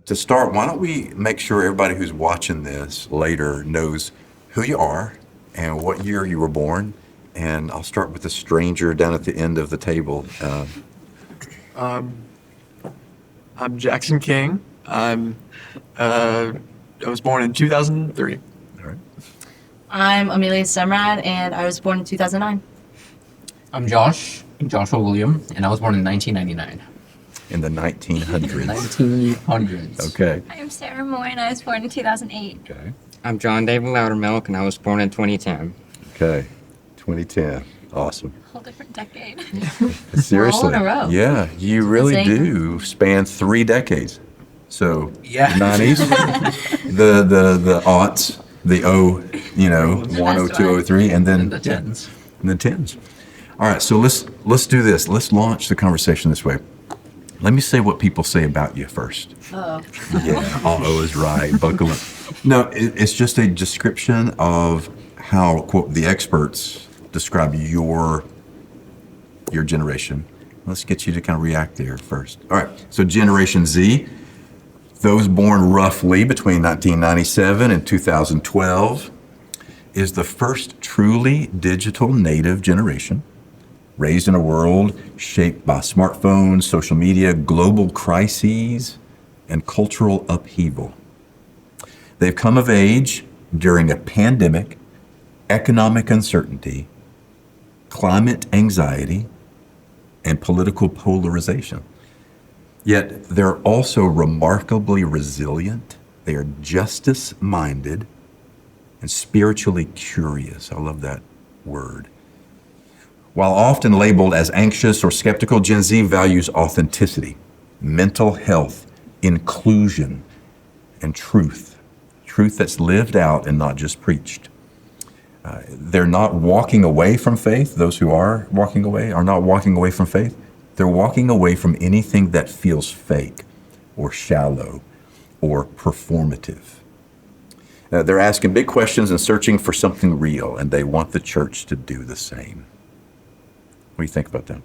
To start, why don't we make sure everybody who's watching this later knows who you are and what year you were born? And I'll start with the stranger down at the end of the table. I'm Jackson King. I was born in 2003. All right. I'm Amelia Semrad, and I was born in 2009. I'm Joshua William, and I was born in 1999. In the 1900s. 1900s. Okay. I'm Sarah Moore, and I was born in 2008. Okay. I'm John David Loudermilk, and I was born in 2010. Okay. 2010. Awesome. Whole different decade. Seriously. in a row. Yeah, you really Same. do span 3 decades. So Yeah. the 90s, the aughts, the 1, 02, 03, and then The tens. and the tens. All right, so let's do this. Let's launch the conversation this way. Let me say what people say about you first. Oh, Yeah, all O is right. Buckle up. No, it's just a description of how, quote, the experts describe your generation. Let's get you to kind of react there first. All right, so Generation Z, those born roughly between 1997 and 2012, is the first truly digital native generation, raised in a world shaped by smartphones, social media, global crises, and cultural upheaval. They've come of age during a pandemic, economic uncertainty, climate anxiety, and political polarization. Yet they're also remarkably resilient. They are justice-minded and spiritually curious. I love that word. While often labeled as anxious or skeptical, Gen Z values authenticity, mental health, inclusion, and truth. Truth that's lived out and not just preached. They're not walking away from faith. Those who are walking away are not walking away from faith. They're walking away from anything that feels fake or shallow or performative. They're asking big questions and searching for something real, and they want the church to do the same. What do you think about that?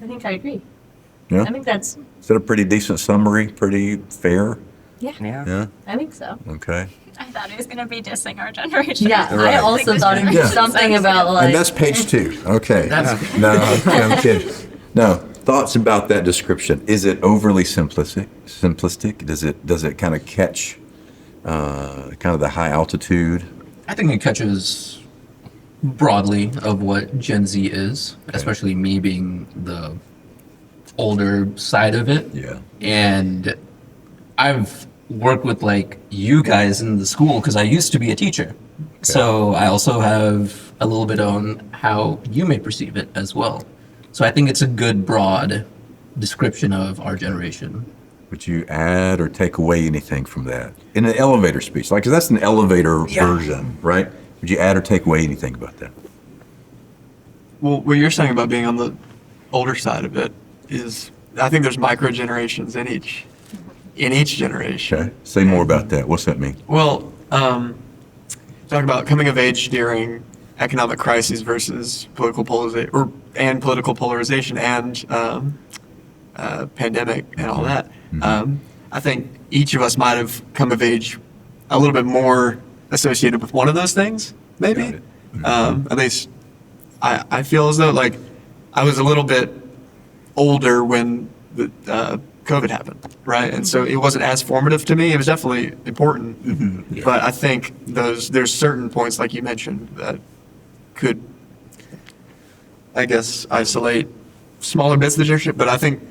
I think I agree. Yeah? I think that's, Is that a pretty decent summary? Pretty fair? yeah, Yeah? I think so. Okay. I thought he was going to be dissing our generation. Yeah, Right. I also thought it was Yeah. something about like, And that's page 2. Okay. That's- No, I'm kidding. No, thoughts about that description. Is it overly simplistic? Does it kind of catch kind of the high altitude? I think it catches broadly of what Gen Z is, especially me being the older side of it. Yeah. And I've worked with like you guys in the school because I used to be a teacher. So I also have a little bit on how you may perceive it as well. So I think it's a good broad description of our generation. Would you add or take away anything from that? In an elevator speech, like, 'cause that's an elevator Yeah. version, right? Would you add or take away anything about that? Well, what you're saying about being on the older side of it is, I think there's micro generations in each generation. Okay. Say more about that. What's that mean? Well, talk about coming of age during economic crises versus political polarization and pandemic and all that. I think each of us might have come of age a little bit more associated with one of those things, maybe. Got it. At least I feel as though like I was a little bit older when the COVID happened, right? And so it wasn't as formative to me. It was definitely important, Yeah. but I think there's certain points like you mentioned that could, I guess, isolate smaller bits of the generation. But I think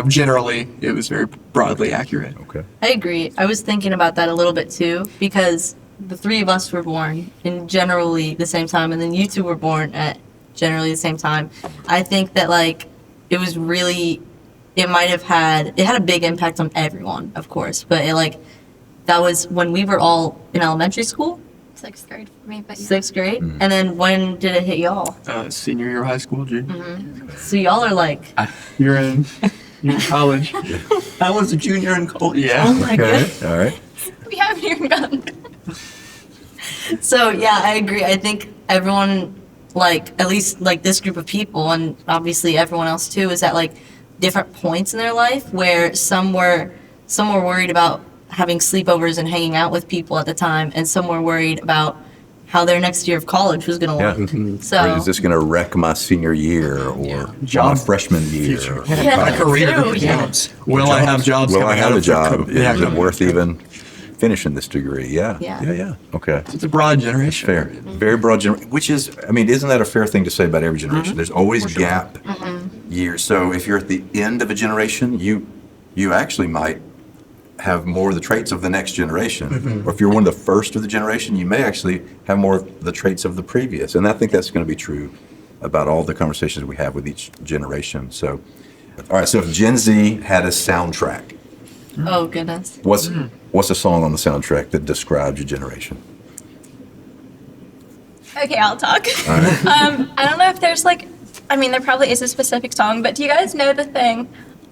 generally it was very broadly accurate. Okay. I agree. I was thinking about that a little bit too, because the three of us were born in generally the same time, and then you two were born at generally the same time. I think that like it was really, it had a big impact on everyone, of course, but that was when we were all in elementary school, 6th grade for me, but yeah. 6th grade, and then when did it hit y'all? Senior year of high school, June. So y'all are like, You're in college. I was a junior in college. Yeah. oh my Okay. goodness. All right. We haven't even gotten. So yeah, I agree. I think everyone, like at least like this group of people, and obviously everyone else too, is at like different points in their life where some were some were worried about having sleepovers and hanging out with people at the time, and some were worried about how their next year of college was going to Yeah. look. Or So is this going to wreck my senior year or my Job freshman year? future. or Yeah. My college? career. True, yeah. Will I have jobs Will I coming have out a of job? Yeah, Is it worth even finishing this degree? Yeah. Yeah. Yeah. Okay. It's a broad generation. Fair. Very broad generation, which is, I mean, isn't that a fair thing to say about every generation? There's always gap years. So if you're at the end of a generation, you actually might have more of the traits of the next generation. Or if you're one of the first of the generation, you may actually have more of the traits of the previous. And I think that's going to be true about all the conversations we have with each generation. So, all right, so if Gen Z had a soundtrack, oh goodness. what's a song on the soundtrack that describes your generation? Okay, I'll talk. I don't know if there's like, I mean, there probably is a specific song, but do you guys know the thing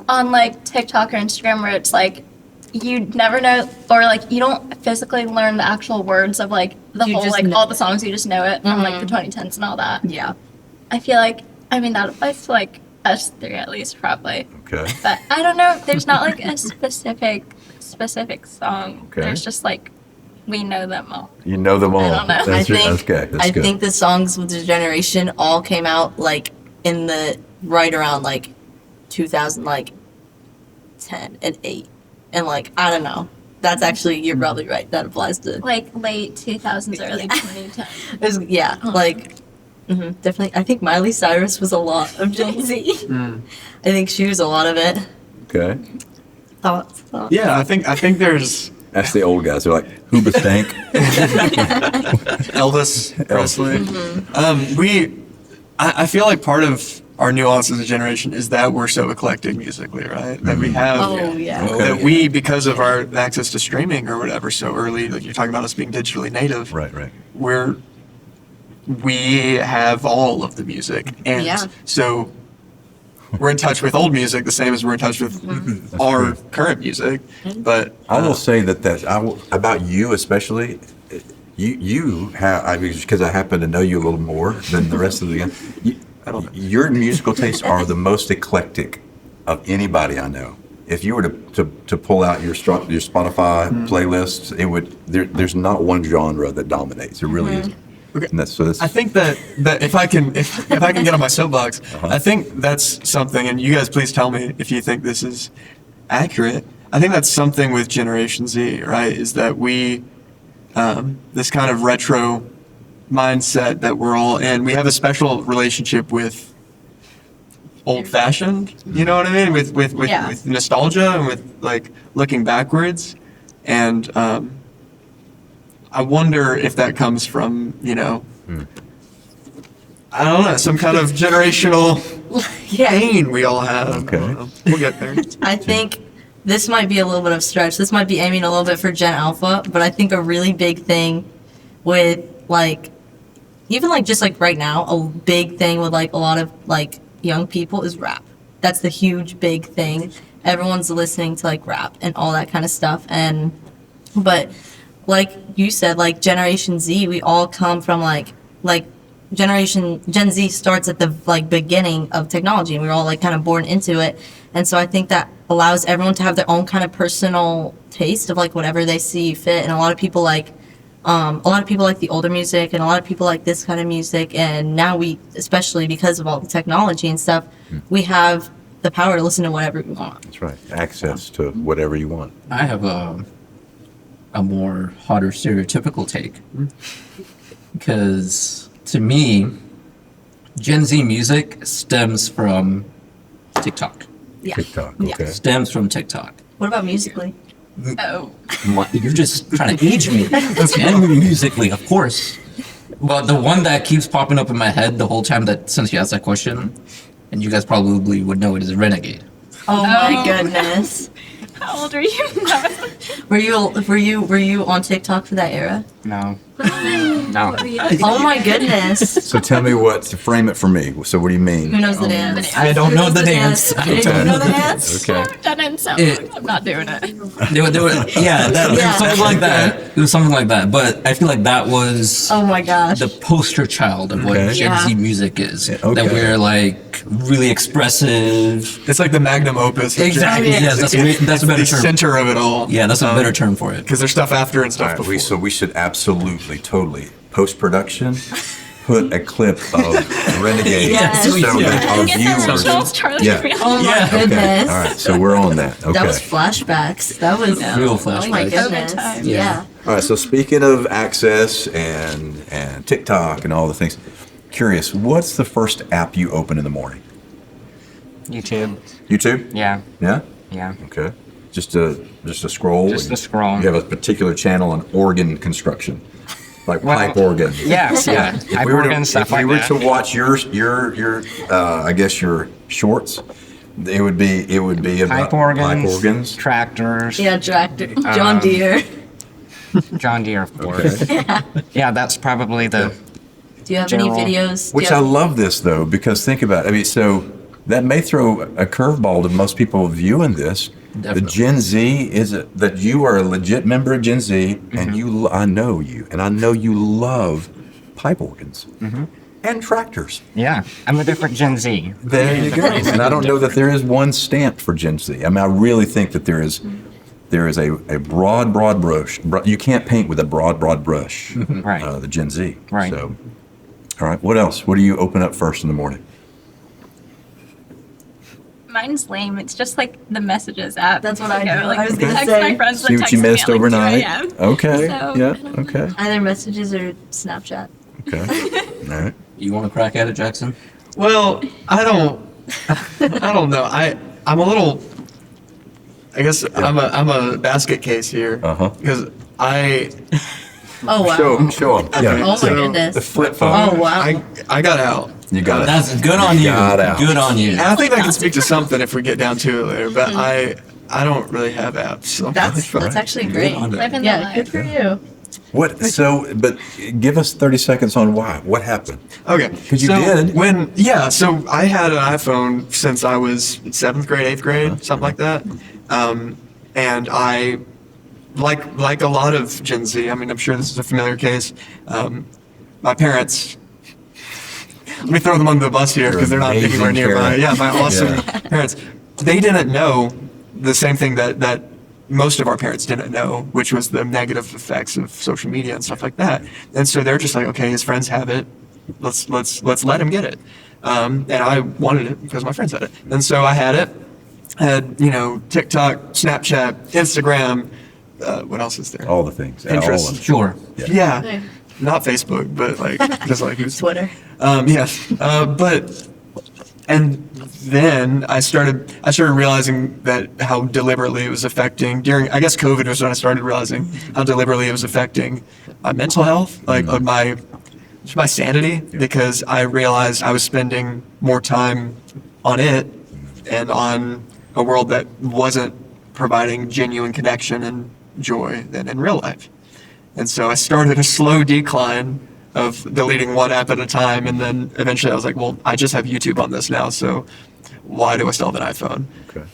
on like TikTok or Instagram where it's like you never know, or like you don't physically learn the actual words of like the You whole just like know all the songs, you just know it from like the 2010s and all that. Yeah. I feel like, I mean, that applies to like us three at least probably, Okay. but I don't know. There's not like a specific song. Okay. There's just like we know them all. You know them all. I don't know. That's I think that's good. That's I good. think the songs with the generation all came out like in the right around like 2000 like 10 and 8 and like I don't know. That's actually you're probably right. That applies to Like late 2000s, early 2010s. it was, yeah like definitely. I think Miley Cyrus was a lot of Gen Z. I think she was a lot of it. Okay. Thoughts. Yeah, I think there's That's the old guys. They're like, Hooba Stank. Elvis Presley. I feel like part of our nuance as a generation is that we're so eclectic musically, right? That we have, Oh, yeah. that we, because of our access to streaming or whatever, so early. Like you're talking about us being digitally native. Right. We have all of the music, and Yeah. so we're in touch with old music the same as we're in touch with our current music. But I will say about you especially. You have because I happen to know you a little more than the rest of the. Your musical tastes are the most eclectic of anybody I know. If you were to pull out your Spotify playlists, there's not one genre that dominates. It really is. Okay. And that's I think that if I can get on my soapbox, I think that's something, and you guys please tell me if you think this is accurate. I think that's something with Generation Z, right? Is that we this kind of retro mindset that we're all in. We have a special relationship with old fashioned, you know what I mean? With nostalgia and with like looking backwards. And I wonder if that comes from, I don't know, some kind of generational pain we all have. Okay. I don't know. We'll get there. I think this might be a little bit of a stretch. This might be aiming a little bit for Gen Alpha, but I think a really big thing with like, even like just like right now, a big thing with like a lot of like young people is rap. That's the huge big thing. Everyone's listening to like rap and all that kind of stuff. But like you said, like Generation Z, we all come from like Gen Z starts at the like beginning of technology, and we're all like kind of born into it. And so I think that allows everyone to have their own kind of personal taste of like whatever they see fit. And a lot of people like the older music, and a lot of people like this kind of music. And now we, especially because of all the technology and stuff, we have the power to listen to whatever we want. That's right. Access to whatever you want. I have a more hotter stereotypical take. Because to me, Gen Z music stems from TikTok. Yeah. TikTok. Yeah. Okay. Stems from TikTok. What about musically? Oh. You're just trying to age me. And musically, of course. But the one that keeps popping up in my head the whole time that since you asked that question, and you guys probably would know it, is Renegade. Oh my goodness. How old are you? Were you on TikTok for that era? No. No. Oh my goodness. So tell me to frame it for me. So what do you mean? Who knows the dance? I don't know the dance. You don't know the dance? Okay. That didn't sound It- I'm not doing it. They were, yeah, that, Yeah. something like that. It was something like that. But I feel like that was Oh my gosh. the poster child of what Okay. Gen Z Yeah. music is. Yeah, okay. That we're like really expressive. It's like the magnum opus. of Exactly. Gen Z. Yes, that's It's that's a better the term. center of it all. Yeah, that's a better term for it. Because there's stuff after and All stuff right, before. so we should absolutely, totally, post-production, put a clip of Renegade Yes. so that our Get the viewers. original Charlie Yeah. Brown. Oh my Yeah. Okay, goodness. all right, so we're on that. Okay. That was flashbacks. That was Real Oh my flashbacks. goodness. COVID time. Yeah. All right, so speaking of access and TikTok and all the things, curious, what's the first app you open in the morning? YouTube. YouTube? Yeah. Yeah? Yeah. Okay. Just a scroll? Just a scroll. You have a particular channel on organ construction, like Well, pipe organ. Yes. Yeah. If I've we were worked to, in stuff if we like were that. to watch your I guess your shorts, it would be about Pipe organs. pipe organs. Tractors. Yeah, tractor. John Deere. John Deere, of course. Yeah, that's probably the. Do you have any General. videos? Do Which you I have- love this though, because think about it. I mean, so that may throw a curveball to most people viewing this. Definitely. The Gen Z is that you are a legit member of Gen Z, and I know you love pipe organs and tractors. Yeah, I'm a different Gen Z. There you go. And I don't know that there is one stamped for Gen Z. I mean, I really think that there is a broad brush. You can't paint with a broad brush. Right. The Gen Z. Right. So, all right. What else? What do you open up first in the morning? Mine's lame. It's just like the messages app. That's what I go, do. Like, I was gonna text say. my friends that See what text you me missed at, like, 2 overnight. a.m. Okay. So, I Yeah. don't know. Okay. Either messages or Snapchat. Okay. All right. You want to crack at it, Jackson? Well, I don't know. I'm a little. I guess I'm a basket case here. Uh-huh. Because I. Oh wow. Show them. Okay. Oh my So, goodness. The flip phone. Oh wow. I got out. You got it. That's good on you. Got out. Good on you. And I think I can speak to something if we get down to it later. But I don't really have apps. on my That's phone. actually great. on it. Living the Yeah, life. good for you. What? So, but give us 30 seconds on why. What happened? Okay. 'Cause you did. So I had an iPhone since I was 7th grade, 8th grade, something like that. And I, like a lot of Gen Z, I mean, I'm sure this is a familiar case. My parents, let me throw them under the bus here because they're not Amazing anywhere nearby. parents. Yeah, my awesome Yeah. parents. They didn't know the same thing that most of our parents didn't know, which was the negative effects of social media and stuff like that. And so they're just like, okay, his friends have it. Let's let him get it. And I wanted it because my friends had it. And so I had it. Had, TikTok, Snapchat, Instagram. What else is there? All the things. Pinterest. All of them. Sure. Yeah. Yeah. Not Facebook, but just like who's Twitter. Yes. And then I started realizing that how deliberately it was affecting I guess COVID was when I started realizing how deliberately it was affecting my mental health, like of my sanity, because I realized I was spending more time on it and on a world that wasn't providing genuine connection and joy than in real life. And so I started a slow decline of deleting one app at a time, and then eventually I was like, well, I just have YouTube on this now, so why do I still have an iPhone? Okay.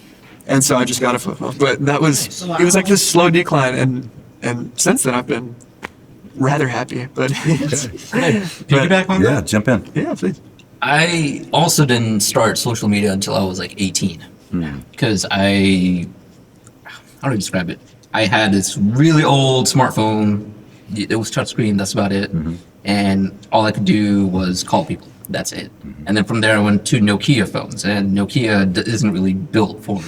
And so I just got a flip phone. But it was like this slow decline, and since then I've been rather happy. But Piggyback on Yeah, that? jump in. yeah, please. I also didn't start social media until I was like 18. Because how do I describe it? I had this really old smartphone. It was touchscreen, that's about it. And all I could do was call people. That's it. And then from there I went to Nokia phones. And Nokia isn't really built for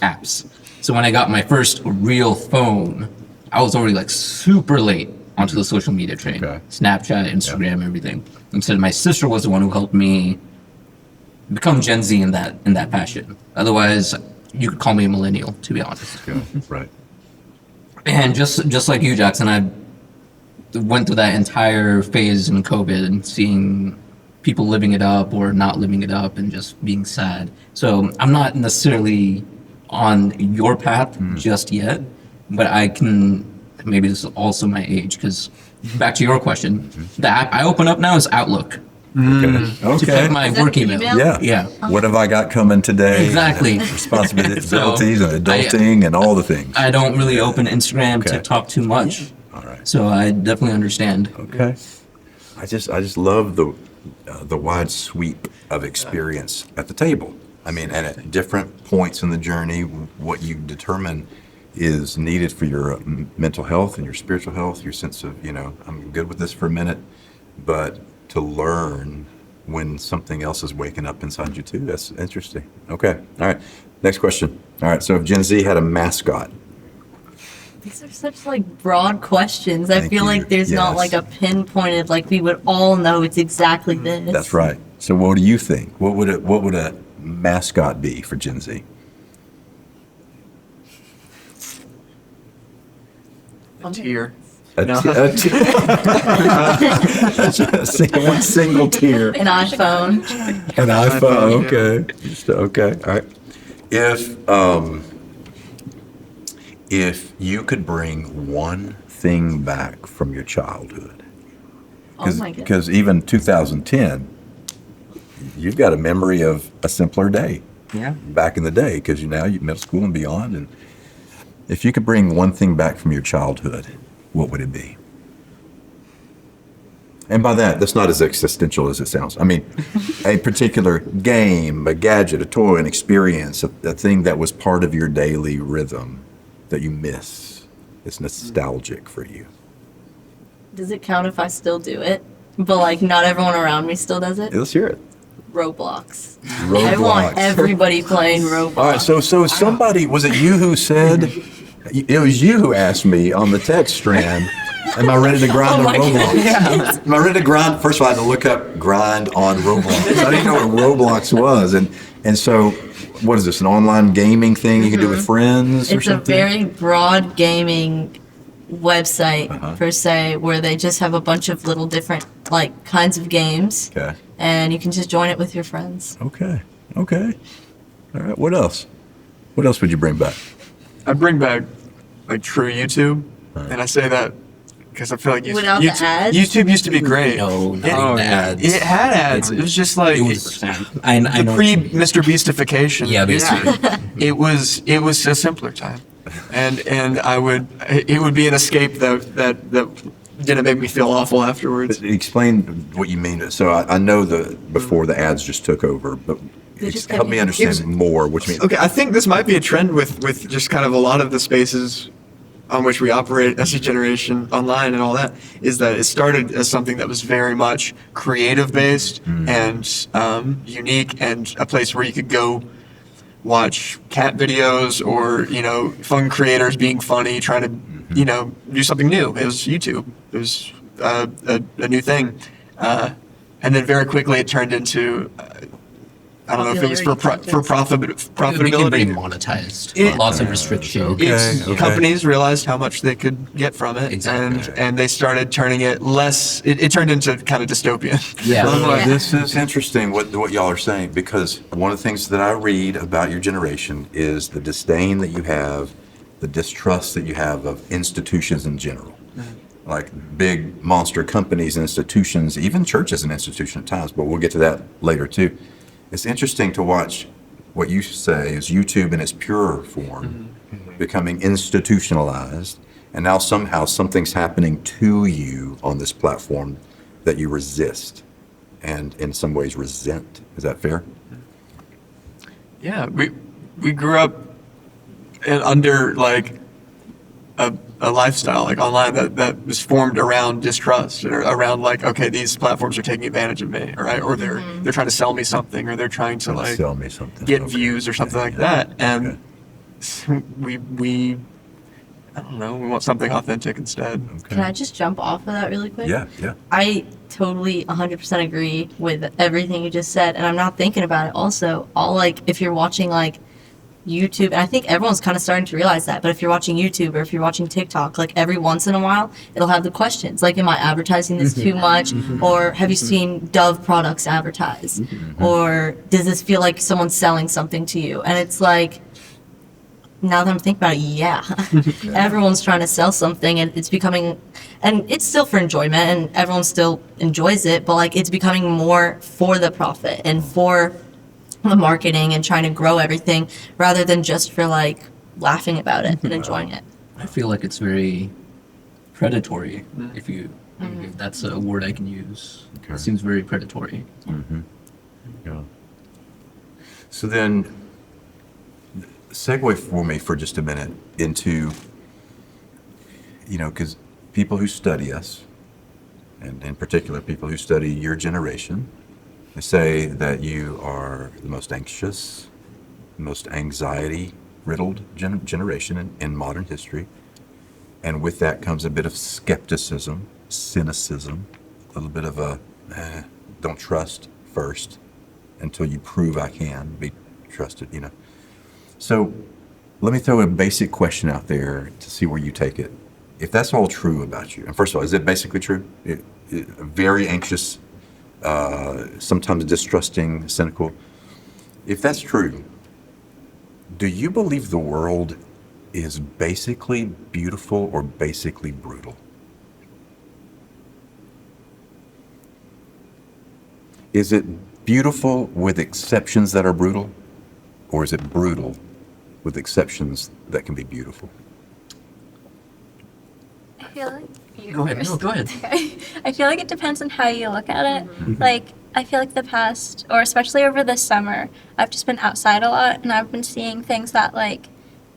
apps. So when I got my first real phone, I was already like super late onto the social media train. Okay. Snapchat, Instagram, everything. Instead, my sister was the one who helped me become Gen Z in that passion. Otherwise, you could call me a millennial, to be honest. Okay. Right. And just like you, Jackson, I went through that entire phase in COVID and seeing people living it up or not living it up and just being sad. So I'm not necessarily on your path just yet, but I can maybe this is also my age, because back to your question, the app I open up now is Outlook to check my Is that work an email. email? Yeah. Yeah. What have I got coming today? Exactly. Responsibilities So, and adulting and all the things. I don't really open Instagram, Okay. TikTok too much, All right. so I definitely understand. Okay. I just love the wide sweep of experience at the table. I mean, and at different points in the journey, what you determine is needed for your mental health and your spiritual health, your sense of, I'm good with this for a minute, but to learn when something else is waking up inside you too. That's interesting. Okay. All right. Next question. All right. So if Gen Z had a mascot, These are such like broad questions. I Thank feel you. like there's not Yes. like a pinpointed, like we would all know it's exactly this. that's right. So what do you think? What would a mascot be for Gen Z? Tier. A No. one single tier. An iPhone. An iPhone. iPhone, yeah. Okay. Okay. All right. If you could bring one thing back from your childhood, Oh my god. because even 2010, you've got a memory of a simpler day Yeah. back in the day, because you middle school and beyond. And if you could bring one thing back from your childhood, what would it be? And by that's not as existential as it sounds. I mean, a particular game, a gadget, a toy, an experience, a thing that was part of your daily rhythm that you miss. It's nostalgic for you. Does it count if I still do it? But like not everyone around me still does it? Let's hear it. Roblox. I Roblox. want everybody playing Roblox. All right, so somebody, was it you who said, it was you who asked me on the text strand, am I ready to grind Oh on my Roblox? Am I ready to grind? First of all, I had to look up grind on Roblox. I didn't know what Roblox was. And so, what is this, an online gaming thing you can do with friends or It's a something? very broad gaming website per se, where they just have a bunch of little different like kinds of games, Okay, and you can just join it with your friends. okay. All right, what else? What else would you bring back? I'd bring back like true YouTube, and I say that because I feel like Without the ads? YouTube used to be great. No, not It- the ads. It had ads. It was just like It was. I the know. pre Mr. Beastification. Yeah, basically. it was a simpler time, and it would be an escape that didn't make me feel awful afterwards. Explain what you mean. So I know before the ads just took over, but They just help me kept- understand more what you mean. Okay, I think this might be a trend with just kind of a lot of the spaces on which we operate as a generation online and all that, is that it started as something that was very much creative based and unique, and a place where you could go watch cat videos or fun creators being funny, trying to do something new. It was YouTube. It was a new thing, and then very quickly it turned into I don't know if it was for Popularity profit It became very profitability. monetized. It- Lots of restrictions. Okay. Companies realized how much they could get from it, Exactly. and they started turning it less. It turned into kind of dystopian. Yeah. I'm like, This is interesting what y'all are saying, because one of the things that I read about your generation is the disdain that you have, the distrust that you have of institutions in general. Like big monster companies and institutions, even church as an institution at times, but we'll get to that later too. It's interesting to watch what you say is YouTube in its pure form becoming institutionalized, and now somehow something's happening to you on this platform that you resist and in some ways resent. Is that fair? yeah, we grew up under like a lifestyle like online that was formed around distrust, or around like, okay, these platforms are taking advantage of me, right? Or they're trying to sell me something, or they're trying to like Sell me something. get Okay. views or something like that, and we I don't know, we want something authentic instead. Can I just jump off of that really quick? Yeah, yeah. I totally 100% agree with everything you just said, and I'm not thinking about it. Also, if you're watching like YouTube, and I think everyone's kind of starting to realize that, but if you're watching YouTube or if you're watching TikTok, like every once in a while, it'll have the questions like, am I advertising this too much? Or have you seen Dove products advertised? Or does this feel like someone's selling something to you? And it's like, now that I'm thinking about it, yeah. Everyone's trying to sell something and it's becoming, and it's still for enjoyment and everyone still enjoys it, but like it's becoming more for the profit and for the marketing and trying to grow everything rather than just for like laughing about it and enjoying it. I feel like it's very predatory, if that's a word I can use. Okay. It seems very predatory. Yeah. So then, segue for me for just a minute into, because people who study us, and in particular people who study your generation, they say that you are the most anxious, most anxiety-riddled generation in modern history. And with that comes a bit of skepticism, cynicism, a little bit of a don't trust first until you prove I can be trusted, So let me throw a basic question out there to see where you take it. If that's all true about you, and first of all, is it basically true? Very anxious, sometimes distrusting, cynical. If that's true, do you believe the world is basically beautiful or basically brutal? Is it beautiful with exceptions that are brutal? Or is it brutal with exceptions that can be beautiful? I feel like Go ahead. No, go ahead. I feel like it depends on how you look at it. Like, I feel like the past, or especially over this summer, I've just been outside a lot and I've been seeing things that, like,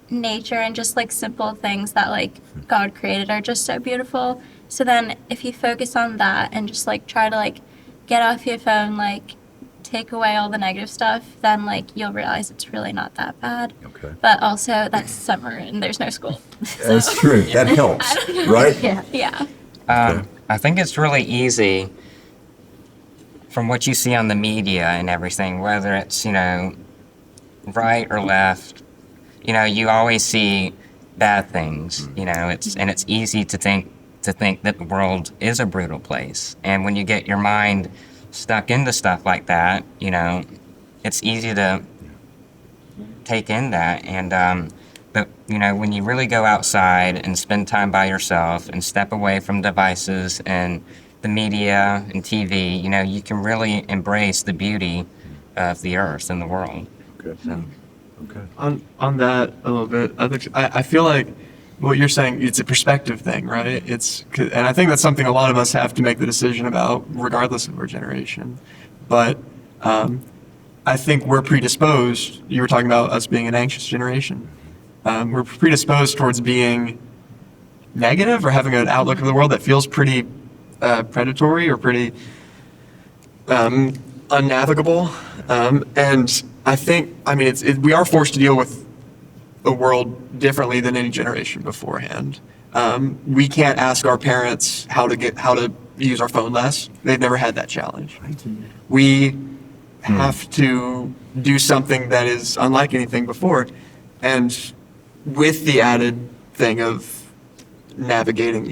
nature and just, like, simple things that, like, God created are just so beautiful. So then if you focus on that and just, like, try to, like, get off your phone, like, take away all the negative stuff, then, like, you'll realize it's really not that bad. Okay. But also, that's summer and there's no school. That's true. That helps, right? Yeah. Yeah. I think it's really easy from what you see on the media and everything, whether it's, right or left, you always see bad things, it's easy to think that the world is a brutal place. And when you get your mind stuck into stuff like that, it's easy to take in that. And, but, when you really go outside and spend time by yourself and step away from devices and the media and TV, you can really embrace the beauty of the earth and the world. Okay. So. Okay. On that a little bit, I feel like what you're saying, it's a perspective thing, right? And I think that's something a lot of us have to make the decision about, regardless of our generation. But I think we're predisposed. You were talking about us being an anxious generation. We're predisposed towards being negative or having an outlook of the world that feels pretty predatory or pretty unnavigable. And I think, we are forced to deal with the world differently than any generation beforehand. We can't ask our parents how to use our phone less. They've never had that challenge. We have to do something that is unlike anything before, and with the added thing of navigating,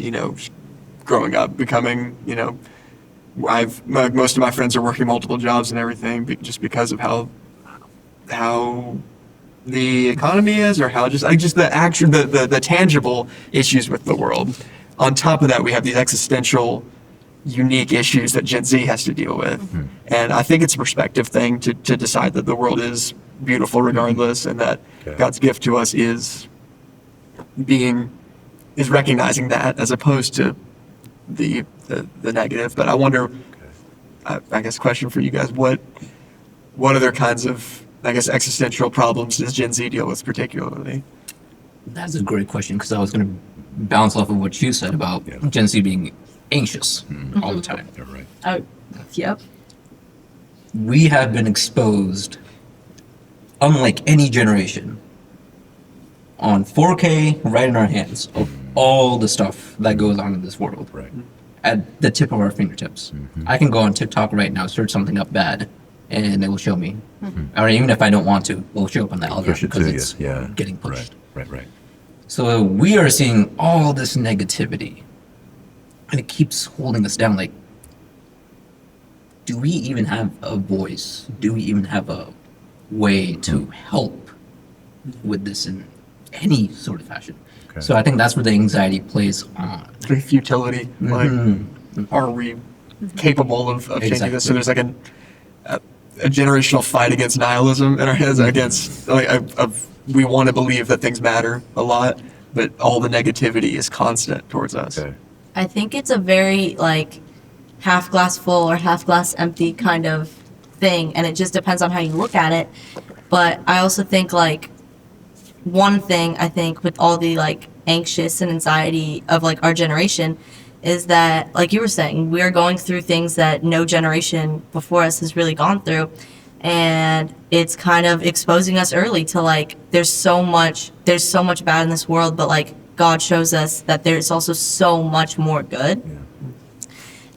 growing up, becoming, most of my friends are working multiple jobs and everything, just because of how the economy is, or how just the tangible issues with the world. On top of that, we have these existential, unique issues that Gen Z has to deal with. And I think it's a perspective thing to decide that the world is beautiful regardless, and that God's gift to us is recognizing that as opposed to the negative. But I wonder, I guess, question for you guys, what other kinds of, existential problems does Gen Z deal with particularly? That's a great question, because I was going to bounce off of what you said about Gen Z being anxious all the time. You're right. Oh, yep. We have been exposed, unlike any generation, on 4K right in our hands of all the stuff that goes on in this world. Right. At the tip of our fingertips. I can go on TikTok right now, search something up bad, and it will show me. Or even if I don't want to, it will show up on the algorithm because it's getting pushed. Right. So we are seeing all this negativity, and it keeps holding us down. Like, do we even have a voice? Do we even have a way to help with this in any sort of fashion. Okay. So I think that's where the anxiety plays on. Like futility. Like, are we capable of changing this? So there's like a generational fight against nihilism in our heads, against like we want to believe that things matter a lot, but all the negativity is constant towards us. Okay. I think it's a very like half glass full or half glass empty kind of thing, and it just depends on how you look at it. But I also think like one thing I think with all the like anxious and anxiety of like our generation is that, like you were saying, we're going through things that no generation before us has really gone through, and it's kind of exposing us early to like there's so much bad in this world, but like God shows us that there's also so much more good.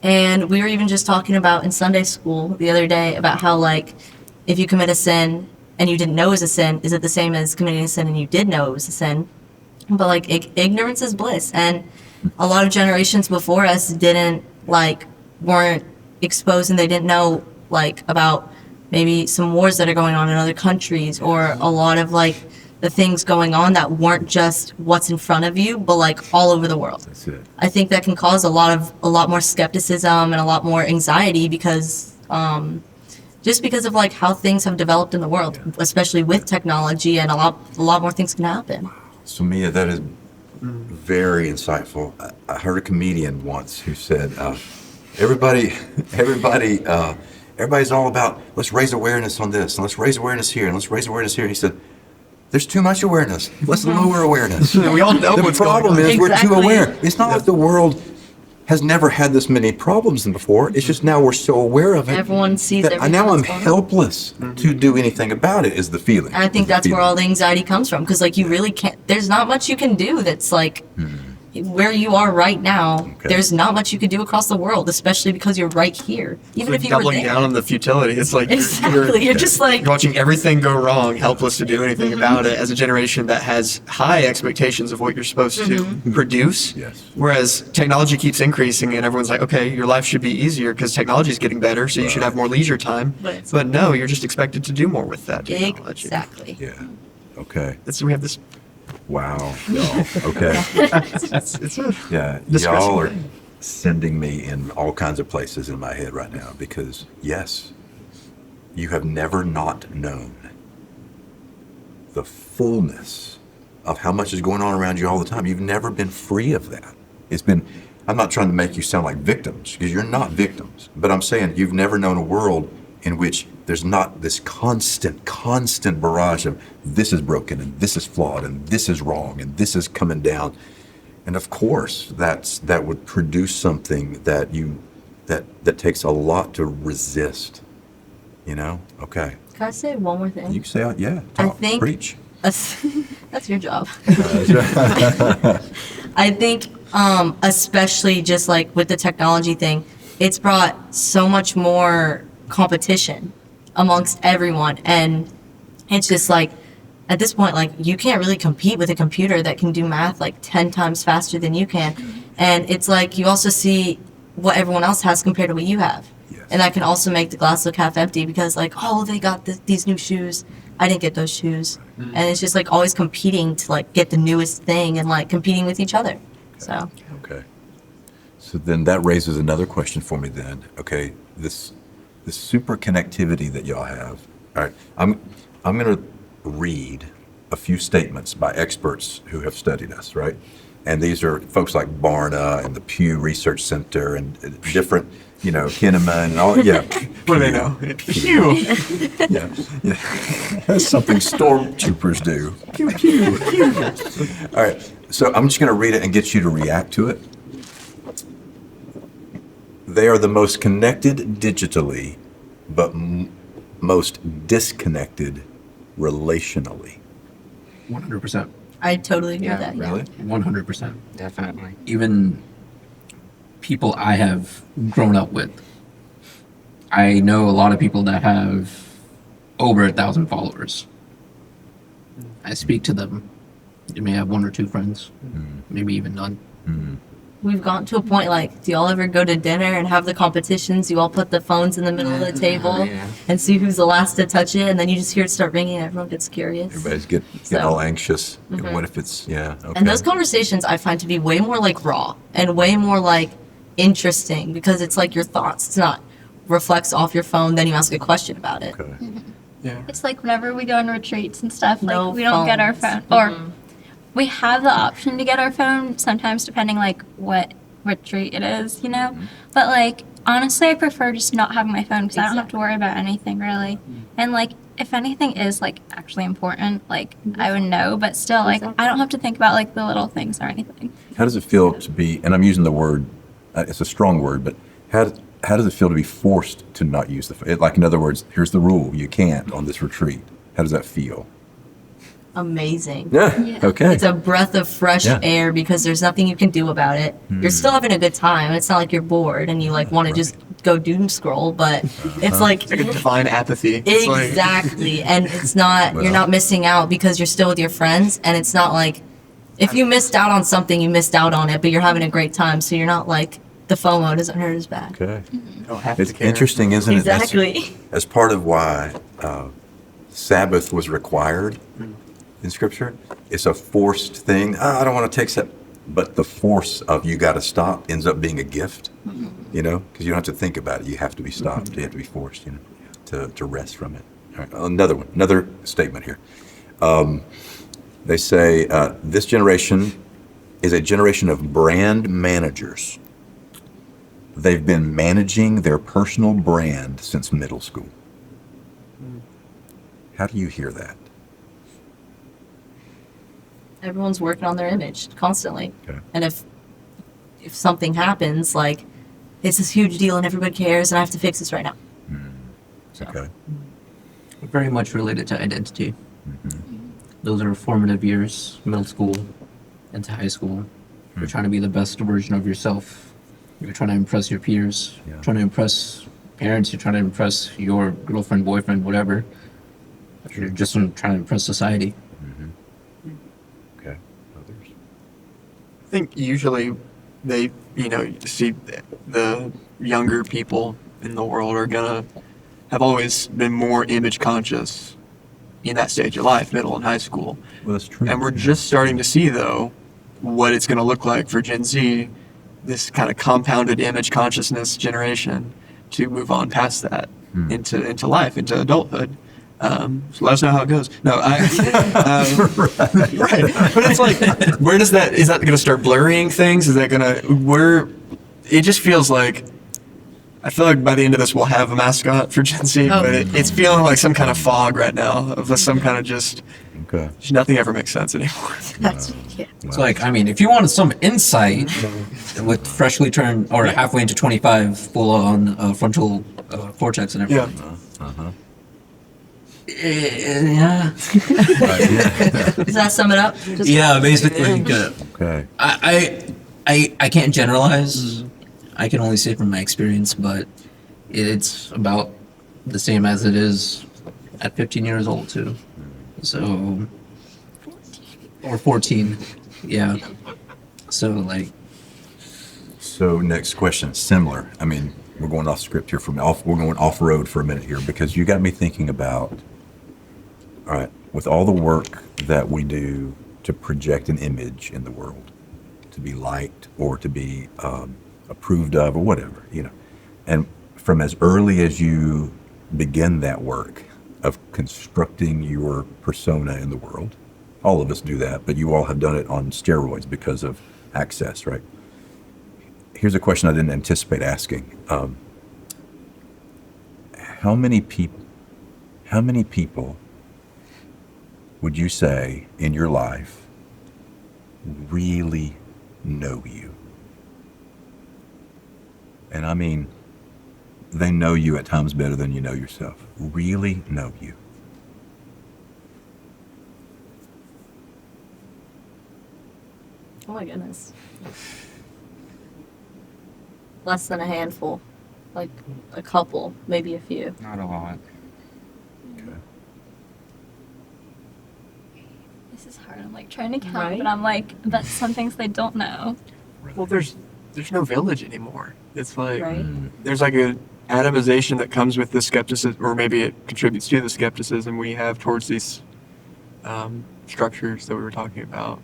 And we were even just talking about in Sunday school the other day about how like if you commit a sin and you didn't know it was a sin, is it the same as committing a sin and you did know it was a sin? But like ignorance is bliss, and a lot of generations before us didn't weren't exposed, and they didn't know like about maybe some wars that are going on in other countries, or a lot of like the things going on that weren't just what's in front of you, but like all over the world. That's it. I think that can cause a lot more skepticism and a lot more anxiety because just because of like how things have developed in the world, especially with technology, and a lot more things can happen. So Mia, that is very insightful. I heard a comedian once who said, everybody's all about let's raise awareness on this, and let's raise awareness here, and let's raise awareness here. And he said, there's too much awareness. Let's lower awareness. We all know The what's going problem on. is we're too Exactly. aware. It's not like the world has never had this many problems than before. It's just now we're so aware of it. Everyone sees that everything now I'm that's going on. helpless to do anything about it, is the feeling. And I think Is the that's where feeling. all the anxiety comes from, because like you really can't. There's not much you can do that's like where you are right now. Okay. There's not much you could do across the world, especially because you're right here. Even Like if you were doubling there. down on the futility. It's like Exactly. You're just like you're watching everything go wrong, helpless to do anything about it, as a generation that has high expectations of what you're supposed to produce. Yes. Whereas technology keeps increasing, and everyone's like, okay, your life should be easier because technology is getting better, so you should have more leisure time. But- But no, you're just expected to do more with that technology. exactly. Yeah. Okay. So we have this. Wow. Y'all. Okay. It's a Yeah. distressing Y'all are thing. sending me in all kinds of places in my head right now because, yes, you have never not known the fullness of how much is going on around you all the time. You've never been free of that. It's been, I'm not trying to make you sound like victims, because you're not victims, but I'm saying you've never known a world in which there's not this constant barrage of this is broken and this is flawed and this is wrong and this is coming down. And of course, that would produce something that takes a lot to resist. You know? Okay. Can I say one more thing? You can say, yeah, I talk, think- preach. That's your job. I think, especially just like with the technology thing, it's brought so much more competition amongst everyone. And it's just like, at this point, like, you can't really compete with a computer that can do math like 10 times faster than you can. And it's like, you also see what everyone else has compared to what you have. Yes. And that can also make the glass look half empty because, like, oh, they got these new shoes. I didn't get those shoes. And it's just like always competing to like get the newest thing and like competing with each other. So Okay. So then that raises another question for me then. Okay, this super connectivity that y'all have. All right, I'm going to read a few statements by experts who have studied us, right? And these are folks like Barna and the Pew Research Center and different, Kinnaman and all. Yeah. What do they know? Phew. Yeah. That's something stormtroopers do. Pew, pew, pew. All right. So I'm just going to read it and get you to react to it. They are the most connected digitally, but most disconnected relationally. 100%. I totally agree with Yeah, that. Yeah. Really? 100%. Definitely. Even people I have grown up with. I know a lot of people that have over 1,000 followers. I speak to them. You may have one or two friends, maybe even none. we've gotten to a point like, do y'all ever go to dinner and have the competitions? You all put the phones in the middle of the table yeah. and see who's the last to touch it, and then you just hear it start ringing and everyone gets curious. Everybody's getting So- all anxious. What if it's, yeah, okay. And those conversations I find to be way more like raw and way more like interesting because it's like your thoughts. It's not reflects off your phone, then you ask a question about it. Okay. Yeah. It's like whenever we go on retreats and stuff, like No we don't get our phones. phone, or we have the option to get our phone sometimes, depending like what retreat it is, you know. But like honestly, I prefer just not having my phone because I don't have to worry about anything really. And like if anything is like actually important, like I would know. But still, like I don't have to think about like the little things or anything. How does it feel to be, and I'm using the word, it's a strong word, but how does it feel to be forced to not use the phone? Like, in other words, here's the rule, you can't on this retreat. How does that feel? Amazing. Yeah. Okay. It's a breath of fresh Yeah. air because there's nothing you can do about it. You're still having a good time. It's not like you're bored and you like want to just go doom scroll, but it's like It's like a divine apathy. It's like- exactly. And it's not you're not missing out because you're still with your friends, and it's not like if you missed out on something, you missed out on it, but you're having a great time, so you're not like the FOMO doesn't hurt as bad. Okay. you don't have It's to care. interesting, isn't it? That's- Exactly. As part of why Sabbath was required in Scripture, it's a forced thing. I don't want to take Sabbath. But the force of you got to stop ends up being a gift, you know, because you don't have to think about it. You have to be stopped. You have to be forced, you know, to rest from it. All right, another one, another statement here. They say this generation is a generation of brand managers. They've been managing their personal brand since middle school. How do you hear that? Everyone's working on their image constantly. Okay. And if something happens, like it's this huge deal and everybody cares and I have to fix this right now. So, Okay. Very much related to identity. Those are formative years, middle school into high school. You're trying to be the best version of yourself. You're trying to impress your peers. Yeah. You're trying to impress parents. You're trying to impress your girlfriend, boyfriend, whatever. You're just trying to impress society. Okay. Others? I think usually they, you know, you see the younger people in the world are gonna have always been more image conscious in that stage of life, middle and high school. Well, that's true. And we're just starting to see, though, what it's going to look like for Gen Z, this kind of compounded image consciousness generation, to move on past that into life, into adulthood. So let us know how it goes. No, right. But it's like, where does that, is that going to start blurring things? Is that going to, it just feels like, I feel like by the end of this we'll have a mascot for Gen Z, Oh. but it's feeling like some kind of fog right now of some kind of just Okay. nothing ever makes sense anymore. that's, yeah. It's like, I mean, if you wanted some insight with freshly turned or halfway into 25, full on frontal cortex and Yeah. everything. Yeah. Right, yeah. Does that sum it up? Just- Yeah, basically. Okay. I can't generalize. I can only say from my experience, but it's about the same as it is at 15 years old too. So, or 14, yeah. So like, So next question, similar. I mean, we're going off script here we're going off road for a minute here because you got me thinking about, all right, with all the work that we do to project an image in the world, to be liked or to be approved of or whatever, you know, and from as early as you begin that work of constructing your persona in the world, all of us do that, but you all have done it on steroids because of access, right? Here's a question I didn't anticipate asking. How many people would you say in your life really know you? And I mean, they know you at times better than you know yourself. Really know you. Oh my goodness. Less than a handful. Like a couple, maybe a few. Not a lot. Okay. This is hard. I'm like trying to count, Right? but I'm like, that's some things they don't know. Well, there's there's no village anymore. It's like Right. there's like a atomization that comes with the skepticism, or maybe it contributes to the skepticism we have towards these structures that we were talking about.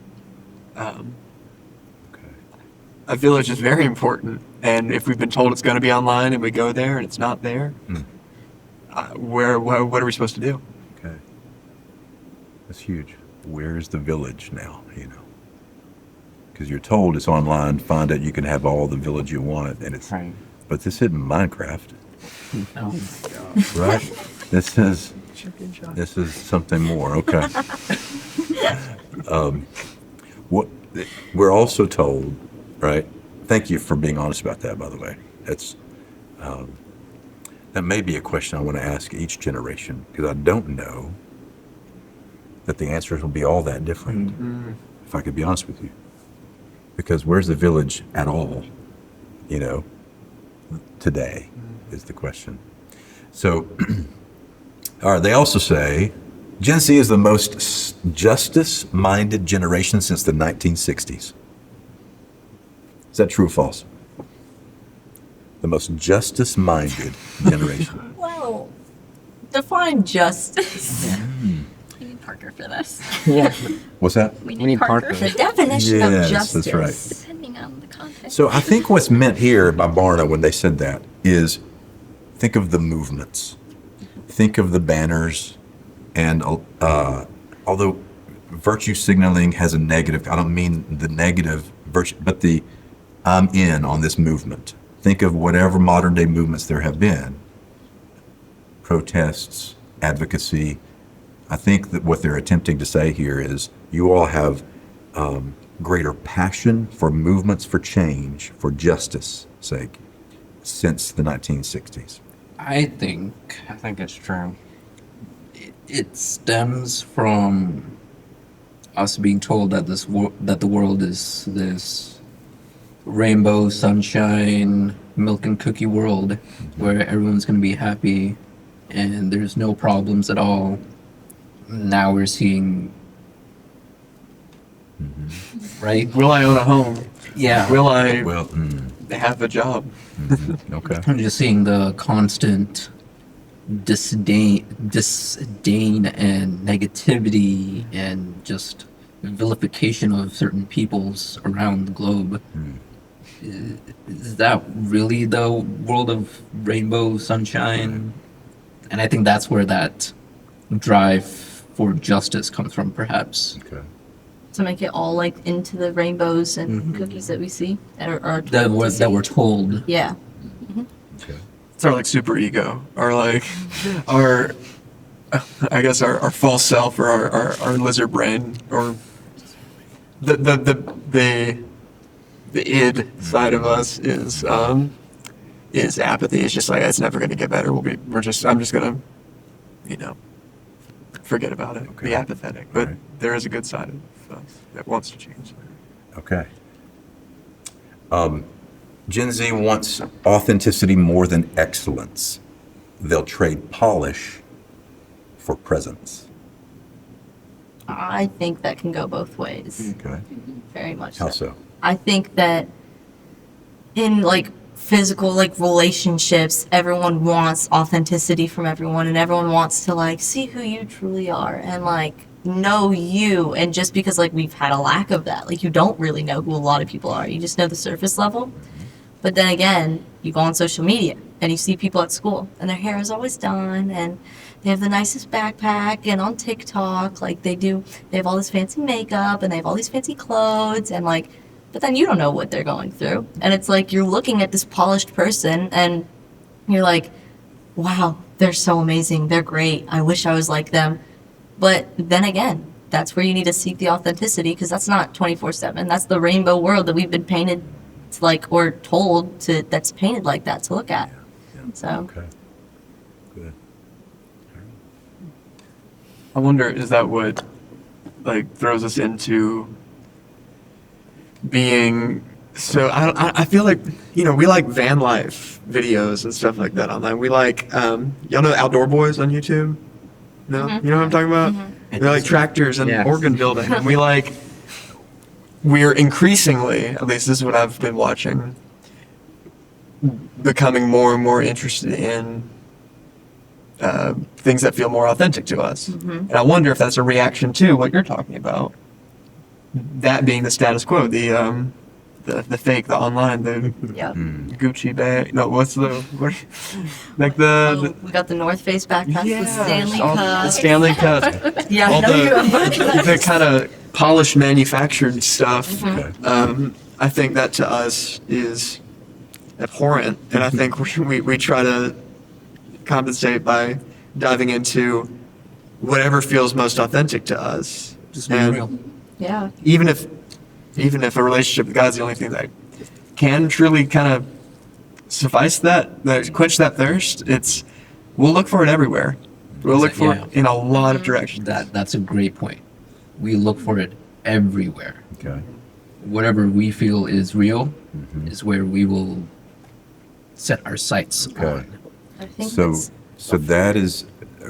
A village is very important, and if we've been told it's going to be online and we go there and it's not there, what are we supposed to do? Okay. That's huge. Where's the village now, Because you're told it's online, find it, you can have all the village you want, and it's, Right. but this isn't Minecraft, No. right? This is something more, okay. What, we're also told, right? Thank you for being honest about that, by the way. That may be a question I want to ask each generation, because I don't know that the answers will be all that different, if I could be honest with you. Because where's the village at all, today is the question. So, all right, they also say Gen Z is the most justice-minded generation since the 1960s. Is that true or false? The most justice-minded generation. Well, define justice. We need Parker for this. Yeah. What's that? We need Parker. The definition Yes, of justice. that's right. Depending on the context. So I think what's meant here by Barna when they said that is think of the movements, think of the banners, and although virtue signaling has a negative, I don't mean the negative virtue, but the I'm in on this movement. Think of whatever modern day movements there have been, protests, advocacy. I think that what they're attempting to say here is you all have greater passion for movements for change, for justice sake, since the 1960s. I think I think it's true. it stems from us being told that that the world is this rainbow, sunshine, milk and cookie world where everyone's going to be happy and there's no problems at all. Now we're seeing, right? Will I own a home? Yeah. Will I Well, have a job? okay. I'm just seeing the constant disdain and negativity and just vilification of certain peoples around the globe. Is that really the world of rainbow sunshine? And I think that's where that drive for justice comes from, perhaps. Okay. To make it all like into the rainbows and cookies that we see are That we're told. Yeah. Okay. It's our like super ego, or like our, I guess our false self, or our lizard brain, or the id side of us is apathy. It's just like it's never going to get better. I'm just going to, forget about it, Okay. be apathetic. But Right. there is a good side of us that wants to change. Okay. Gen Z wants authenticity more than excellence. They'll trade polish for presence. I think that can go both ways. Okay. Very much How so. so? I think that in like physical like relationships, everyone wants authenticity from everyone, and everyone wants to like see who you truly are and like know you. And just because like we've had a lack of that, like you don't really know who a lot of people are. You just know the surface level. But then again, you go on social media and you see people at school and their hair is always done and they have the nicest backpack, and on TikTok, like they have all this fancy makeup and they have all these fancy clothes, and like, but then you don't know what they're going through. And it's like you're looking at this polished person and you're like, wow, they're so amazing. They're great. I wish I was like them. But then again, that's where you need to seek the authenticity, because that's not 24/7. That's the rainbow world that we've been painted to like, or told to, that's painted like that to look at. So Okay. Good. I wonder, is that what like throws us into being so? I feel like we like van life videos and stuff like that online. We like y'all know Outdoor Boys on YouTube. No, you know what I'm talking about? They're like tractors and Yes. organ building, and we like we're increasingly, at least this is what I've been watching, becoming more and more interested in things that feel more authentic to us. And I wonder if that's a reaction to what you're talking about. That being the status quo, the fake, the online, the Yeah. Gucci bag. No, what's the like Oh, we got the North Face backpacks, the Stanley all Cup. the Stanley Cup, Yeah, all I know you have the kind of polished manufactured stuff. Mm-hmm. I think that to us is abhorrent, and I think we try to compensate by diving into whatever feels most authentic to us. Just being real. Yeah. Even if a relationship with God's the only thing that can truly kind of suffice that quench that thirst, we'll look for it everywhere. We'll look for it in a lot of directions. That's a great point. We look for it everywhere. Okay. Whatever we feel is real is where we will set our sights Okay. on. I think So, that's- so that is.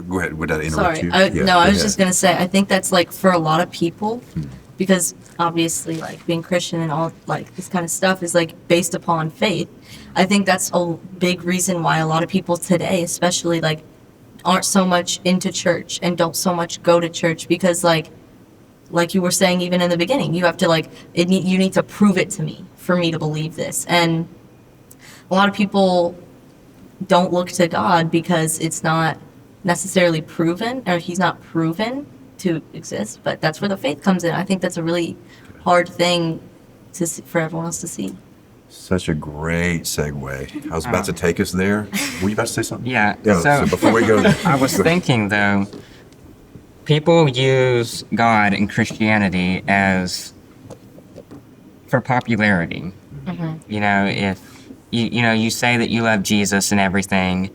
Go ahead. Would that interrupt Sorry. you? I Yeah, was go just ahead. gonna say I think that's like for a lot of people, because obviously like being Christian and all like this kind of stuff is like based upon faith. I think that's a big reason why a lot of people today, especially like, aren't so much into church and don't so much go to church because like you were saying even in the beginning, you have to like you need to prove it to me for me to believe this. And a lot of people don't look to God because it's not necessarily proven, or he's not proven to exist, but that's where the faith comes in. I think that's a really hard thing for everyone else to see. Such a great segue. I was about to take us there. Were you about to say something? Yeah, Yeah. So so- before we go there, I was thinking though, people use God and Christianity as for popularity. You know, if you say that you love Jesus and everything,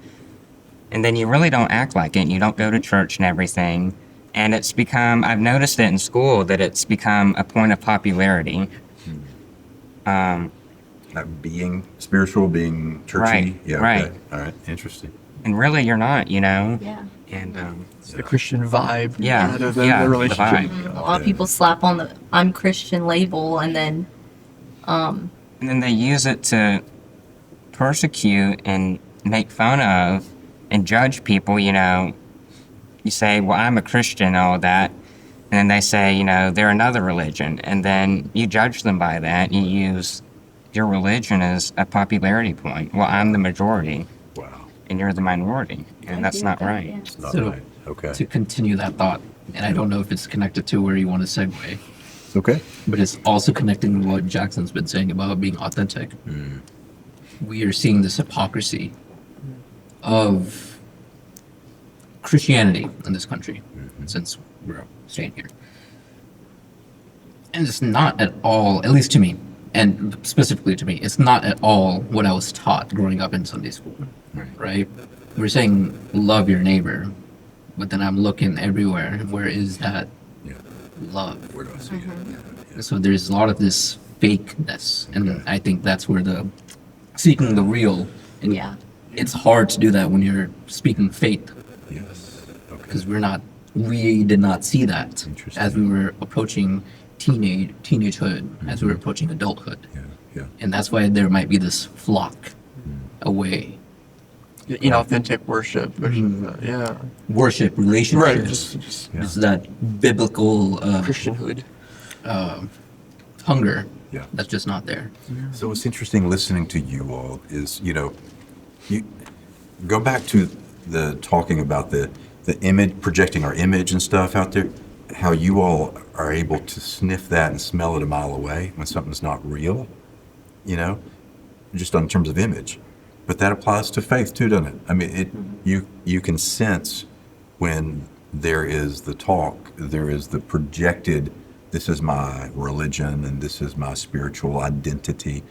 and then you really don't act like it. You don't go to church and everything, and it's become. I've noticed it in school that it's become a point of popularity. being spiritual, being churchy. Right, Yeah. right. Okay. All right. Interesting. And really, you're not. Yeah. And It's the Christian vibe Yeah, rather than yeah, the the relationship. vibe. A lot of people slap on the "I'm Christian" label, and then and then they use it to persecute and make fun of and judge people. You say, well, I'm a Christian, all that. And then they say, they're another religion. And then you judge them by that. You use your religion as a popularity point. Well, I'm the majority Wow. and you're the minority. And that's not right. It's not So- right. Okay. To continue that thought, and I don't know if it's connected to where you want to segue, Okay. but it's also connecting to what Jackson's been saying about being authentic. We are seeing this hypocrisy of Christianity in this country since we're staying here. And it's not at all, at least to me, and specifically to me, it's not at all what I was taught growing up in Sunday school, right? We're saying love your neighbor, but then I'm looking everywhere. Where is that Yeah. love? Where do I see it? Yeah. So there's a lot of this fakeness, and I think that's where the seeking the real, and Yeah. it's hard to do that when you're speaking faith, Yes. Okay. because we did not see that Interesting. as we were approaching teenagehood, as we were approaching adulthood, Yeah. Yeah. and that's why there might be this flock away. Inauthentic worship. Which is, yeah. Worship, Right. relationships, Just Yeah. it's that biblical Christianhood. hunger Yeah. that's just not there. So what's interesting listening to you all is, you go back to the talking about the image, projecting our image and stuff out there, how you all are able to sniff that and smell it a mile away when something's not real, just on terms of image. But that applies to faith too, doesn't it? I mean, you can sense when there is the talk, there is the projected, this is my religion and this is my spiritual identity.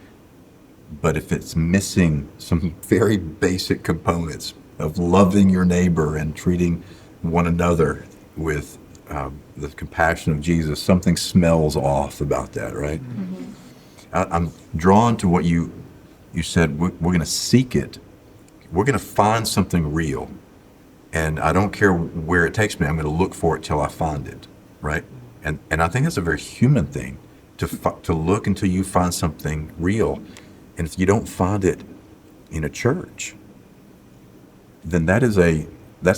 But if it's missing some very basic components of loving your neighbor and treating one another with the compassion of Jesus, something smells off about that, right? I'm drawn to what you said. We're going to seek it. We're going to find something real. And I don't care where it takes me. I'm going to look for it till I find it, right? And I think that's a very human thing. to look until you find something real. And if you don't find it in a church, then that's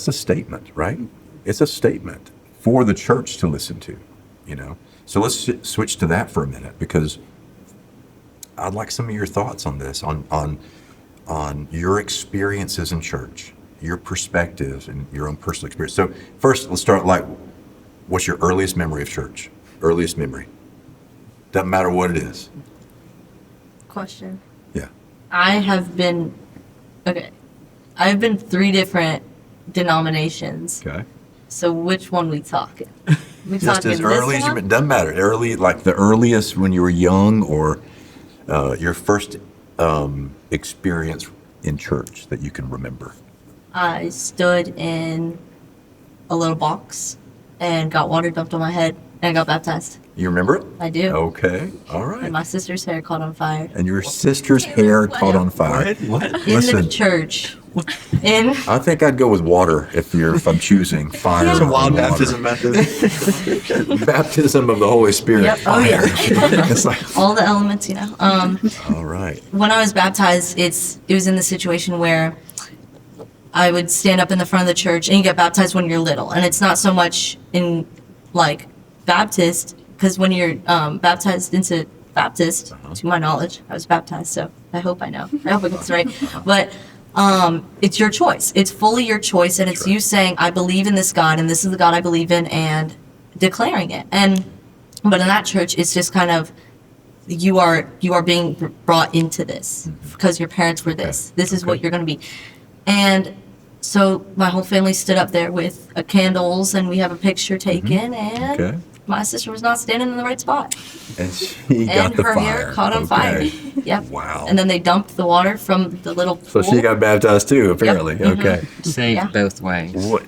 a statement, right? It's a statement for the church to listen to, you know? So let's switch to that for a minute, because I'd like some of your thoughts on this, on your experiences in church, your perspectives and your own personal experience. So first, let's start like, what's your earliest memory of church? Earliest memory. Doesn't matter what it is. Question. Yeah. I've been 3 different denominations. Okay. So which one we talking? We Just talking as this early as you, one? doesn't matter. Early, like the earliest when you were young, or your first experience in church that you can remember. I stood in a little box and got water dumped on my head and got baptized. You remember it? I do. Okay. All right. And my sister's hair caught on fire. And your sister's hair caught on fire. What? In Listen. the church. In I think I'd go with water if I'm choosing fire. It's a or wild water. baptism method. Baptism of the Holy Spirit. Yep. Oh, yeah. It's like, all the elements, you know. all right. When I was baptized, it was in the situation where I would stand up in the front of the church, and you get baptized when you're little, and it's not so much in like Baptist, because when you're baptized into Baptist, to my knowledge, I was baptized, so I hope I know. I hope I get this right. But it's your choice. It's fully your choice, and it's you saying, I believe in this God, and this is the God I believe in, and declaring it. But in that church, it's just kind of, you are being brought into this because your parents were this. This is what you're going to be. And so my whole family stood up there with candles, and we have a picture taken, and Okay. my sister was not standing in the right spot. And she got And the her fire. hair caught on fire. Okay. Yep. Wow. And then they dumped the water from the little So pool. she got baptized too, apparently. Mhm. Okay. Saved Yeah. both ways. What?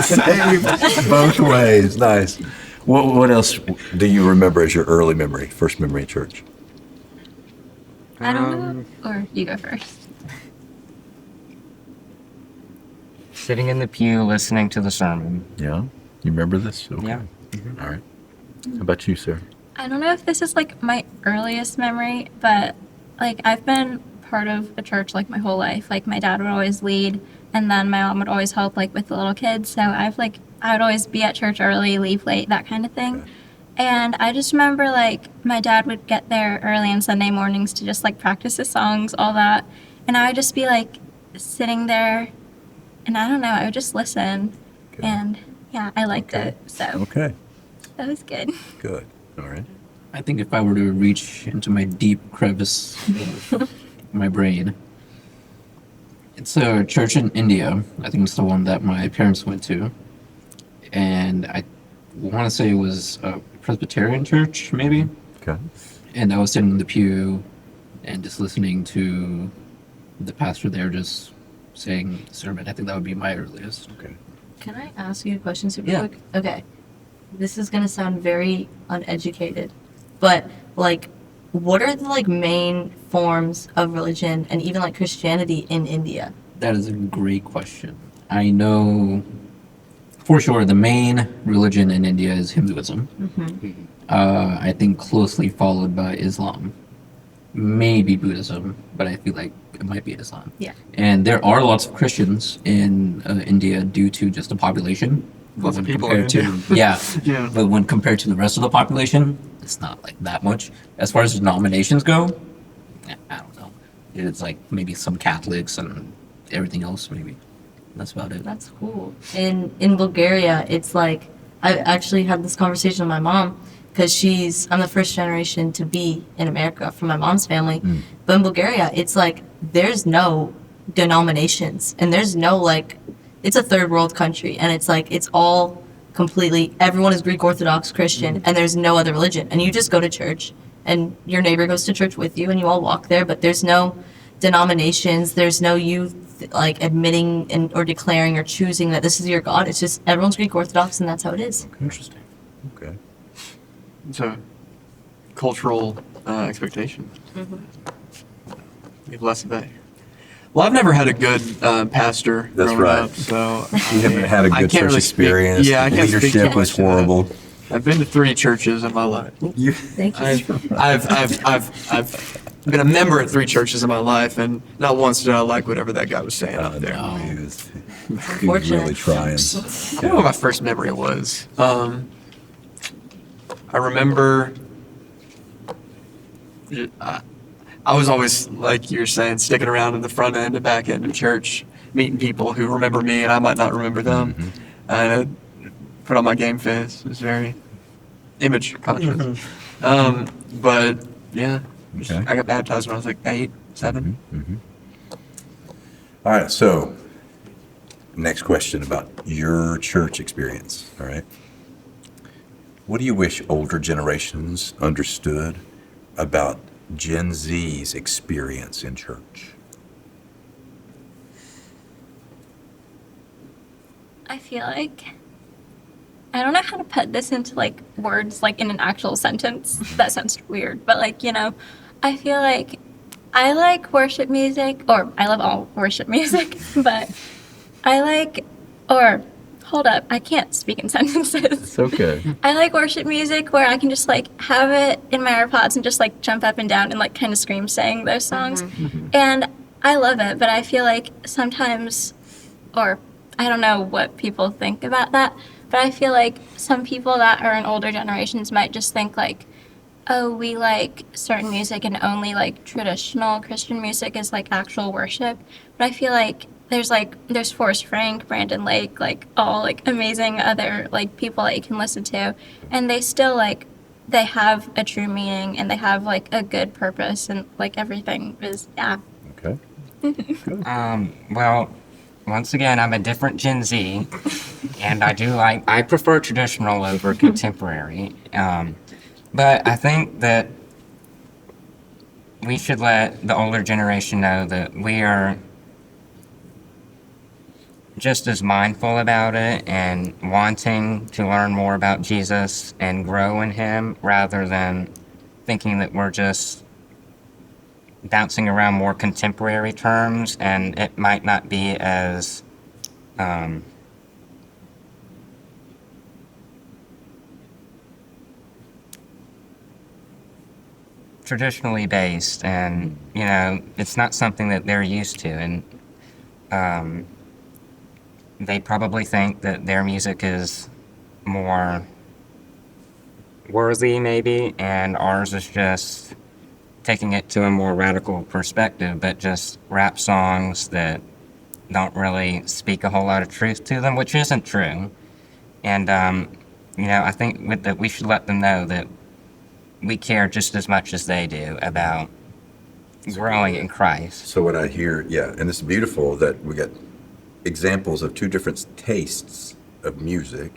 Saved both ways. Nice. What else do you remember as your early memory, first memory in church? I don't know. Or you go first. Sitting in the pew listening to the sermon. Yeah. You remember this? Okay. Yeah. All right. How about you, sir? I don't know if this is like my earliest memory, but like I've been part of a church like my whole life. Like my dad would always lead, and then my mom would always help like with the little kids. So I would always be at church early, leave late, that kind of thing. Okay. And I just remember like my dad would get there early on Sunday mornings to just like practice his songs, all that. And I would just be like sitting there, and I don't know, I would just listen. Okay. And yeah, I liked Okay. it. So Okay. that was good. Good. All right. I think if I were to reach into my deep crevice of my brain, it's a church in India. I think it's the one that my parents went to. And I want to say it was a Presbyterian church, maybe. Okay. And I was sitting in the pew and just listening to the pastor there just saying the sermon. I think that would be my earliest. Okay. Can I ask you a question super Yeah. quick? Okay. This is going to sound very uneducated, but like, what are the like main forms of religion and even like Christianity in India? That is a great question. I know for sure the main religion in India is Hinduism. I think closely followed by Islam. Maybe Buddhism, but I feel like it might be Islam. Yeah. And there are lots of Christians in India due to just the population. But Lots of when people in compared to yeah, Yeah. but when compared to the rest of the population, it's not like that much. As far as denominations go, I don't know. It's like maybe some Catholics and everything else. Maybe that's about it. That's cool. In Bulgaria, it's like, I actually had this conversation with my mom because I'm the first generation to be in America from my mom's family. But in Bulgaria, it's like there's no denominations and there's no like, it's a third world country, and it's like it's all completely, everyone is Greek Orthodox Christian, and there's no other religion, and you just go to church and your neighbor goes to church with you and you all walk there, but there's no denominations, there's no you like admitting or declaring or choosing that this is your God. It's just everyone's Greek Orthodox, and that's how it is. Interesting. Okay. It's a cultural expectation. We have less of that. Well, I've never had a good pastor That's growing right. up, so You haven't had a I good can't church really speak- experience. Yeah, I can't speak Leadership too was much to that. horrible. I've been to 3 churches in my life. You, Thank you. I've been a member at 3 churches in my life, and not once did I like whatever that guy was saying out there. no, he was Unfortunate. really trying. I don't know what my first memory was. I remember. I was always, like you were saying, sticking around in the front end and back end of church, meeting people who remember me and I might not remember them. And I put on my game face. It was very image conscious. But yeah, Okay. I got baptized when I was like 8, 7. All right, so next question about your church experience. All right. What do you wish older generations understood about Gen Z's experience in church? I feel like I don't know how to put this into like words like in an actual sentence. That sounds weird, but like, I feel like I like worship music, or I love all worship music, but hold up, I can't speak in sentences. It's okay. I like worship music where I can just like have it in my AirPods and just like jump up and down and like kind of scream sing those songs. And I love it, but I feel like sometimes, or I don't know what people think about that, but I feel like some people that are in older generations might just think like, oh, we like certain music and only like traditional Christian music is like actual worship. But I feel like there's Forrest Frank, Brandon Lake, like all like amazing other like people that you can listen to, and they still like they have a true meaning and they have like a good purpose, and like everything is Okay. Well, once again, I'm a different Gen Z, and I prefer traditional over contemporary. But I think that we should let the older generation know that we are just as mindful about it and wanting to learn more about Jesus and grow in Him, rather than thinking that we're just bouncing around more contemporary terms, and it might not be as traditionally based, and it's not something that they're used to, and they probably think that their music is more worthy maybe, and ours is just taking it to a more radical perspective, but just rap songs that don't really speak a whole lot of truth to them, which isn't true. And I think that we should let them know that we care just as much as they do about growing in Christ. So what I hear, yeah, and it's beautiful that we got examples of 2 different tastes of music,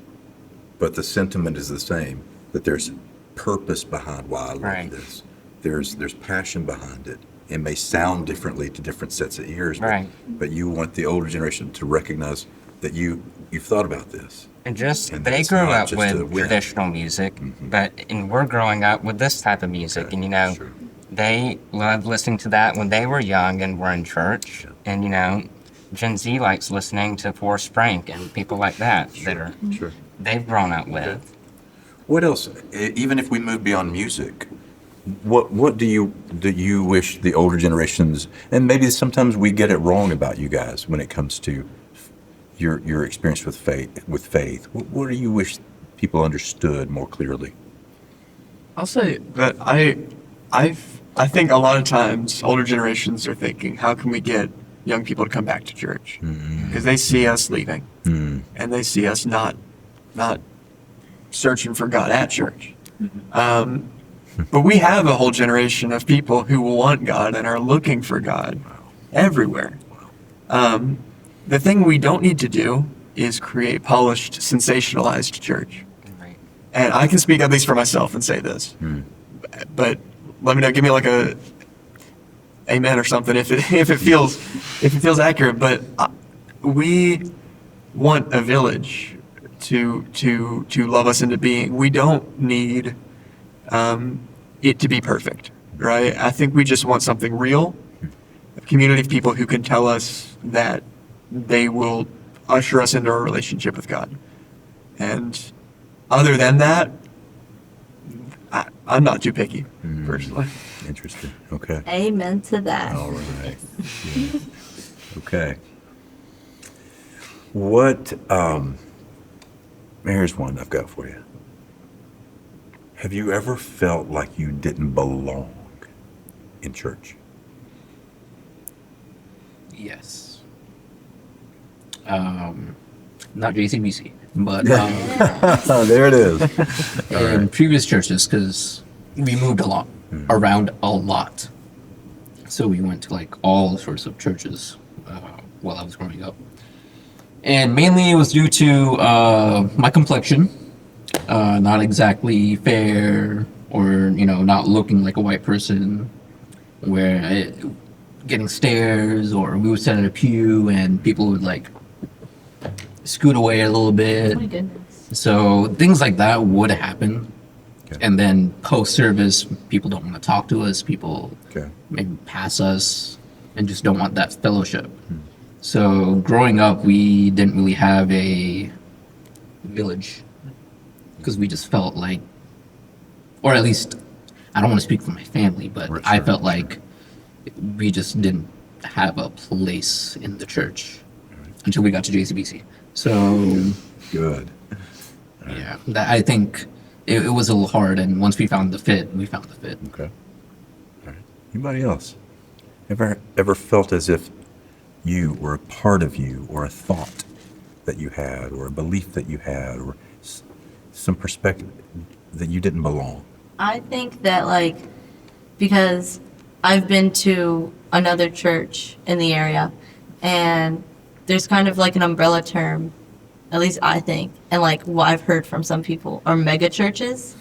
but the sentiment is the same, that there's purpose behind why I love Right. this. There's passion behind it. It may sound differently to different sets of ears, Right. but you want the older generation to recognize that you've thought about this. And just, And they that's grew not up just a with whim. traditional music, and we're growing up with this type of music. Okay, And, sure. they loved listening to that when they were young and were in church. And, Gen Z likes listening to Forrest Frank and people like that that are Sure. they've grown up with. What else? Even if we move beyond music, what do you wish the older generations? And maybe sometimes we get it wrong about you guys when it comes to your experience with faith. What do you wish people understood more clearly? I'll say that I think a lot of times older generations are thinking, how can we get young people to come back to church? Because they see us leaving, and they see us not searching for God at church. But we have a whole generation of people who want God and are looking for God everywhere. The thing we don't need to do is create polished, sensationalized church. Right. And I can speak at least for myself and say this, but let me know. Give me like a amen or something if it feels accurate. But we want a village to love us into being. We don't need it to be perfect, right? I think we just want something real, a community of people who can tell us that they will usher us into a relationship with God. And other than that, I'm not too picky, personally. Interesting. Okay. Amen to that. All right. Yeah. Okay. What, here's one I've got for you. Have you ever felt like you didn't belong in church? Yes. Not JCBC, but Oh, there it is. in previous churches, because we moved around a lot. So we went to like all sorts of churches while I was growing up. And mainly it was due to my complexion, not exactly fair, or not looking like a white person, getting stares, or we would sit in a pew and people would like scoot away a little bit. Oh my goodness. So things like that would happen. Okay. And then post service, people don't want to talk to us. People Okay. maybe pass us and just don't want that fellowship. So growing up, we didn't really have a village because we just felt like, or at least, I don't want to speak for my family, but Right, I sure, felt like we just didn't have a place in the church until we got to JCBC. So Good. yeah, I think it was a little hard, and once we found the fit, we found the fit. Okay. All right. Anybody else? Ever felt as if you or a part of you or a thought that you had or a belief that you had or some perspective that you didn't belong? I think that, like, because I've been to another church in the area, and there's kind of like an umbrella term, at least I think, and like what I've heard from some people, are mega churches,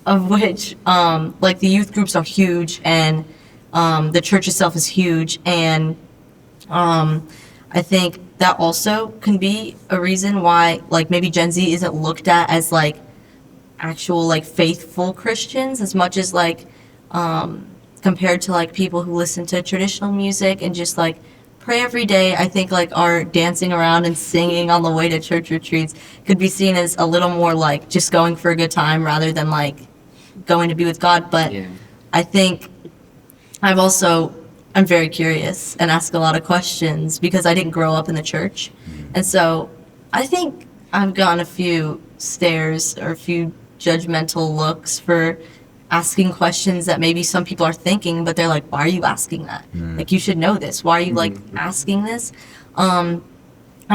of which like the youth groups are huge, and the church itself is huge, and I think that also can be a reason why like maybe Gen Z isn't looked at as like actual like faithful Christians as much as like compared to like people who listen to traditional music and just like pray every day. I think like our dancing around and singing on the way to church retreats could be seen as a little more like just going for a good time rather than like going to be with God. But Yeah. I think I'm very curious and ask a lot of questions because I didn't grow up in the church. And so I think I've gotten a few stares or a few judgmental looks for asking questions that maybe some people are thinking, but they're like, why are you asking that? Like, you should know this. Why are you like asking this? I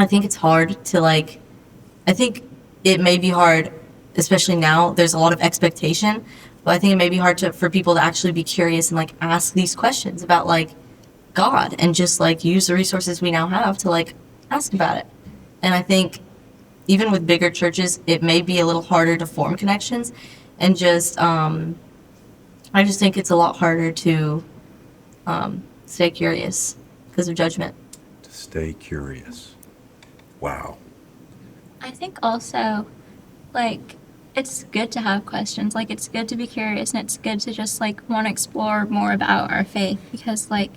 think it's hard to like, I think it may be hard, especially now, there's a lot of expectation, but I think it may be hard for people to actually be curious and like ask these questions about like God and just like use the resources we now have to like ask about it. And I think even with bigger churches, it may be a little harder to form connections and just, I just think it's a lot harder to stay curious because of judgment. To stay curious. Wow. I think also, like, it's good to have questions. Like, it's good to be curious, and it's good to just, like, want to explore more about our faith because, like,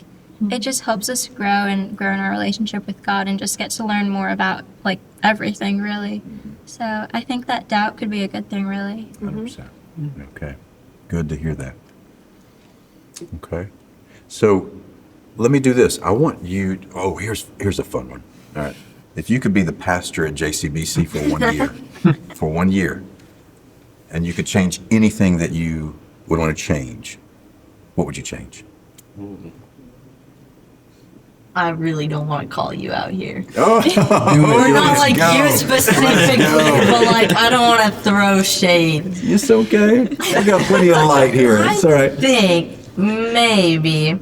it just helps us grow in our relationship with God and just get to learn more about, like, everything, really. So I think that doubt could be a good thing, really. 100%. Okay. Good to hear that. Okay. So let me do this. I want you, here's a fun one. All right. If you could be the pastor at JCBC for 1 year, for 1 year, and you could change anything that you would want to change, what would you change? I really don't want to call you out here. Oh, Or not like you specifically, but like I don't want to throw shade. It's okay. We got plenty of light here. It's all right. I think maybe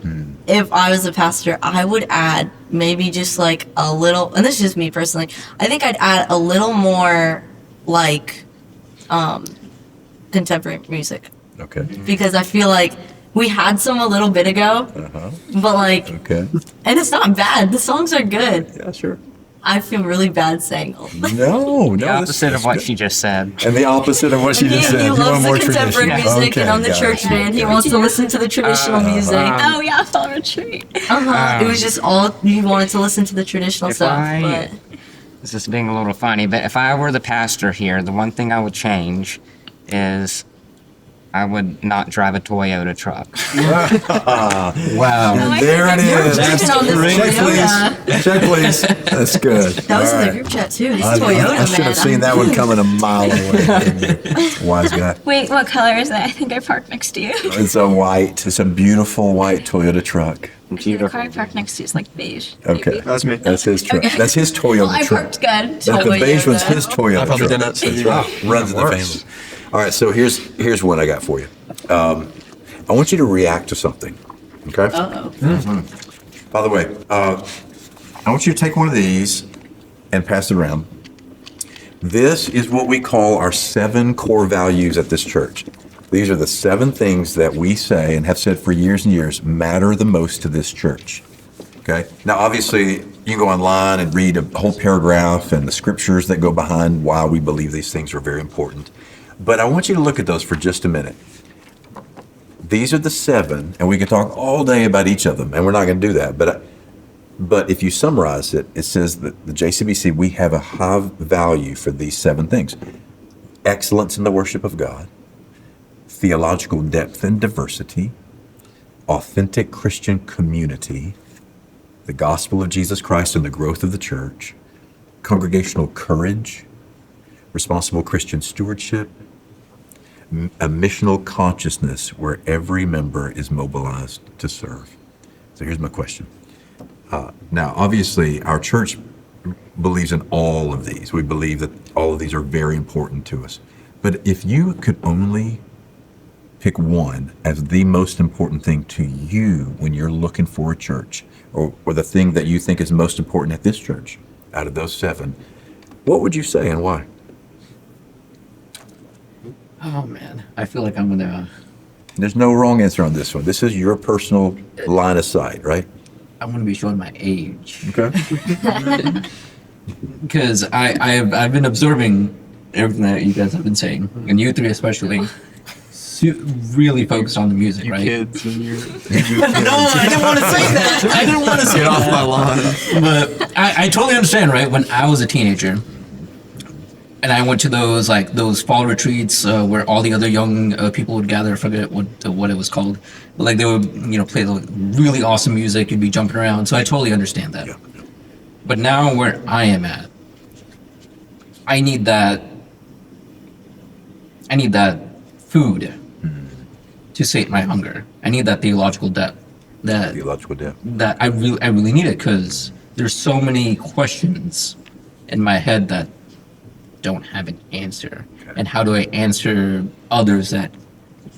if I was a pastor, I would add maybe just like a little, and this is just me personally, I think I'd add a little more like contemporary music Okay. because I feel like we had some a little bit ago, but like, Okay. and it's not bad. The songs are good. Yeah, sure. I feel really bad saying all that. No, The opposite of what she just said. And the opposite of what she just said. He You want loves more the contemporary tradition. music, and on the got church it. band, he wants to listen to the traditional music. Oh, yeah, fall retreat. It was just all he wanted to listen to the traditional If stuff. I- But This is being a little funny, but if I were the pastor here, the one thing I would change is I would not drive a Toyota truck. Wow. I There it think is. That's on this Check, Toyota. please. Check, please. That's good. That was All in the right. group chat too. This I Toyota, should man. have seen that one coming a mile away. Wise guy. Wait, what color is it? I think I parked next to you. It's a white. It's a beautiful white Toyota truck. The car I parked next to you is like beige. Okay. maybe. That's me. That's his truck. Okay. That's his Toyota Well, I truck. parked good. The beige one's Toyota. his Toyota I probably truck. didn't, so That's you- right. Runs in the works. family. All right, so here's one I got for you. I want you to react to something. Okay. Uh-oh. By the way, I want you to take one of these and pass it around. This is what we call our 7 core values at this church. These are the 7 things that we say and have said for years and years matter the most to this church. Okay. Now, obviously, you can go online and read a whole paragraph and the scriptures that go behind why we believe these things are very important. But I want you to look at those for just a minute. These are the 7, and we can talk all day about each of them, and we're not going to do that. But if you summarize it, it says that the JCBC, we have a high value for these 7 things: excellence in the worship of God, theological depth and diversity, authentic Christian community, the gospel of Jesus Christ and the growth of the church, congregational courage, responsible Christian stewardship, a missional consciousness where every member is mobilized to serve. So here's my question. Now, obviously, our church believes in all of these. We believe that all of these are very important to us. But if you could only pick one as the most important thing to you when you're looking for a church, or the thing that you think is most important at this church, out of those 7, what would you say and why? Oh man, I feel like I'm gonna. There's no wrong answer on this one. This is your personal line of sight, right? I'm gonna be showing my age Okay. because I've been absorbing everything that you guys have been saying, and you 3 especially. Really focused on the music, You right? kids and your No, I didn't want to say that. I didn't want to say get off that. my lawn. But I totally understand, right? When I was a teenager, and I went to those fall retreats where all the other young people would gather. I forget what it was called, but like they would play like really awesome music. You'd be jumping around. So I totally understand that. Yeah. But now where I am at, I need that food to sate my hunger. I need that theological depth. Theological depth. That I really need it because there's so many questions in my head that don't have an answer. Okay. And how do I answer others that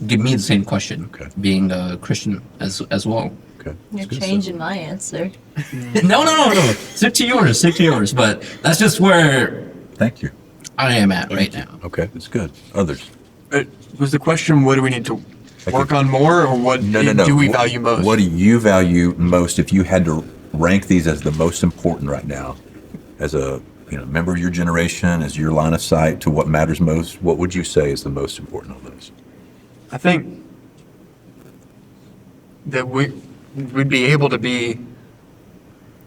give me the same question? Okay. Being a Christian as well. Okay. You're That's good changing my answer. No. Stick to yours. But that's just where stuff. Thank you. I am at right now. Okay, that's good. Others? Was the question, what do we need to work on more, or what No. do we What- value most? What do you value most if you had to rank these as the most important right now? As a member of your generation, as your line of sight to what matters most, what would you say is the most important of those? I think that we'd be able to be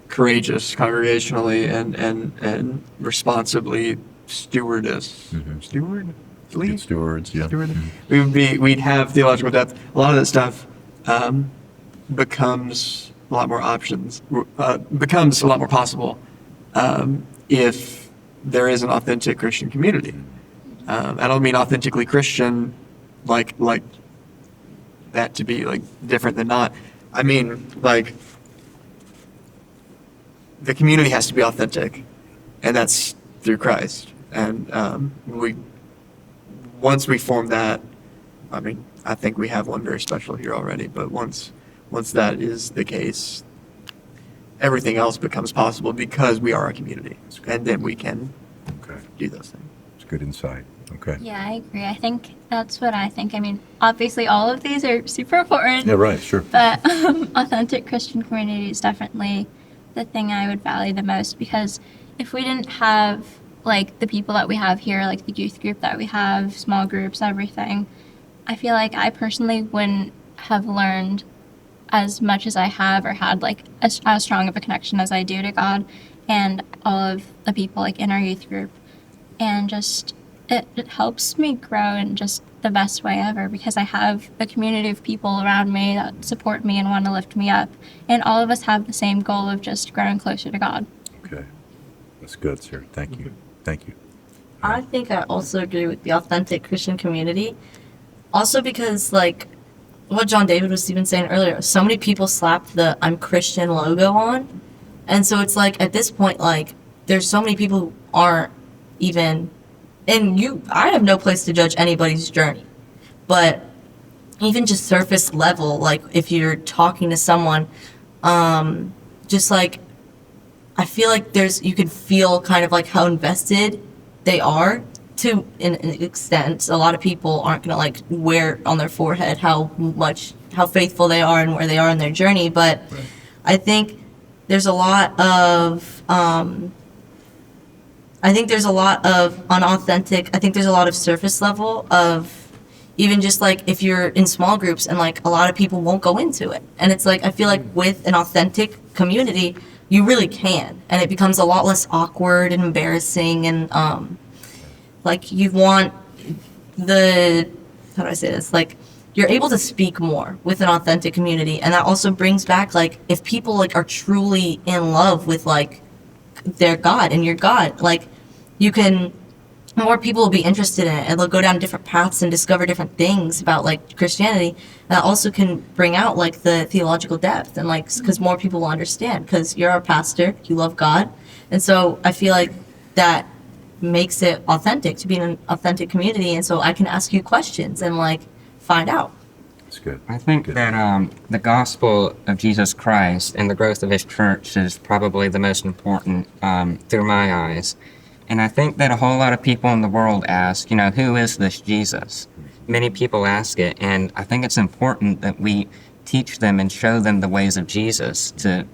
courageous congregationally and responsibly stewardess. Steward? Good stewards, yeah. Steward? We'd have theological depth. A lot of that stuff becomes a lot more options, becomes a lot more possible if there is an authentic Christian community. I don't mean authentically Christian like that to be like different than not. I mean like the community has to be authentic, and that's through Christ. And once we form that, I mean, I think we have one very special here already. But once that is the case, everything else becomes possible because we are a community, and then we can Okay, do those things. it's good insight. Okay. Yeah, I agree. I think that's what I think. I mean, obviously, all of these are super important. Yeah, right, sure. But authentic Christian community is definitely the thing I would value the most, because if we didn't have like the people that we have here, like the youth group that we have, small groups, everything, I feel like I personally wouldn't have learned as much as I have, or had like as strong of a connection as I do to God and all of the people like in our youth group. And just it helps me grow in just the best way ever because I have a community of people around me that support me and want to lift me up. And all of us have the same goal of just growing closer to God. Okay. That's good, sir. Thank you. Thank you. I think I also agree with the authentic Christian community. Also because, like, what John David was even saying earlier, so many people slap the I'm Christian logo on. And so it's like, at this point, like, there's so many people who aren't even, I have no place to judge anybody's journey. But even just surface level, like, if you're talking to someone, just like, I feel like you can feel kind of like how invested they are to an extent. A lot of people aren't gonna like wear on their forehead how faithful they are and where they are in their journey. But I think there's a lot of unauthentic. I think there's a lot of surface level of even just like if you're in small groups and like a lot of people won't go into it. And it's like I feel like with an authentic community, you really can, and it becomes a lot less awkward and embarrassing, and like you want how do I say this? Like you're able to speak more with an authentic community, and that also brings back like if people like are truly in love with like their God and your God, like more people will be interested in it, and they'll go down different paths and discover different things about like Christianity. That also can bring out like the theological depth, and like because more people will understand because you're a pastor, you love God, and so I feel like that makes it authentic to be in an authentic community, and so I can ask you questions and like find out. That's good. I think Good. that the gospel of Jesus Christ and the growth of his church is probably the most important through my eyes. And I think that a whole lot of people in the world ask, who is this Jesus? Many people ask it, and I think it's important that we teach them and show them the ways of Jesus to,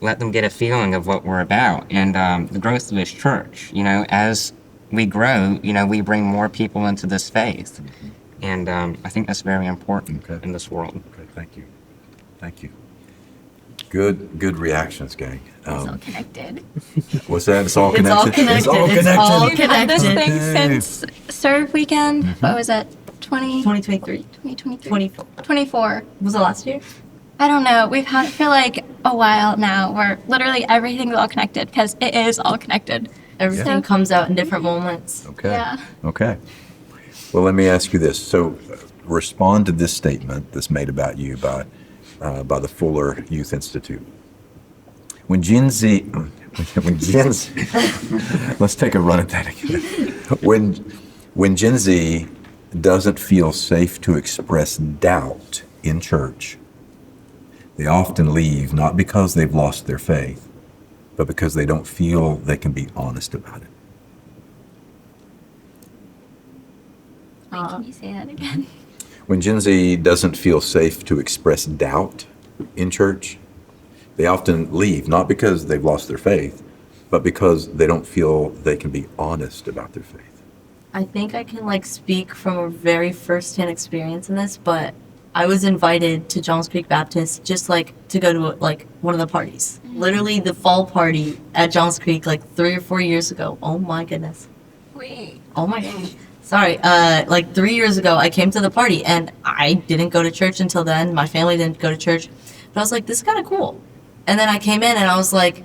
let them get a feeling of what we're about. And the growth of his church, as we grow, we bring more people into this faith. And I think that's very important in this world. Okay, thank you. Thank you. Good reactions, gang. It's all connected. What's that? It's all It's connected. all connected. It's all It's connected. all We've had this connected. thing since Serve Weekend. What was it? 2023, 2023? 24. 24. Was it last year? I don't know. We've had it for like a while now where literally everything's all connected because it is all connected. Everything Yeah. comes out in different moments. Okay. Yeah. Okay. Well, let me ask you this. So, respond to this statement that's made about you by the Fuller Youth Institute. When Gen Z, let's take a run at that again. When Gen Z doesn't feel safe to express doubt in church, they often leave not because they've lost their faith, but because they don't feel they can be honest about it. Wait, can you say that again? When Gen Z doesn't feel safe to express doubt in church, they often leave, not because they've lost their faith, but because they don't feel they can be honest about their faith. I think I can like speak from a very first-hand experience in this, but I was invited to Johns Creek Baptist just like to go to like one of the parties. Literally the fall party at Johns Creek like 3 or 4 years ago. Oh my goodness. Wait. Oh my gosh. Sorry. Like 3 years ago, I came to the party and I didn't go to church until then. My family didn't go to church. But I was like, this is kind of cool. And then I came in and I was like,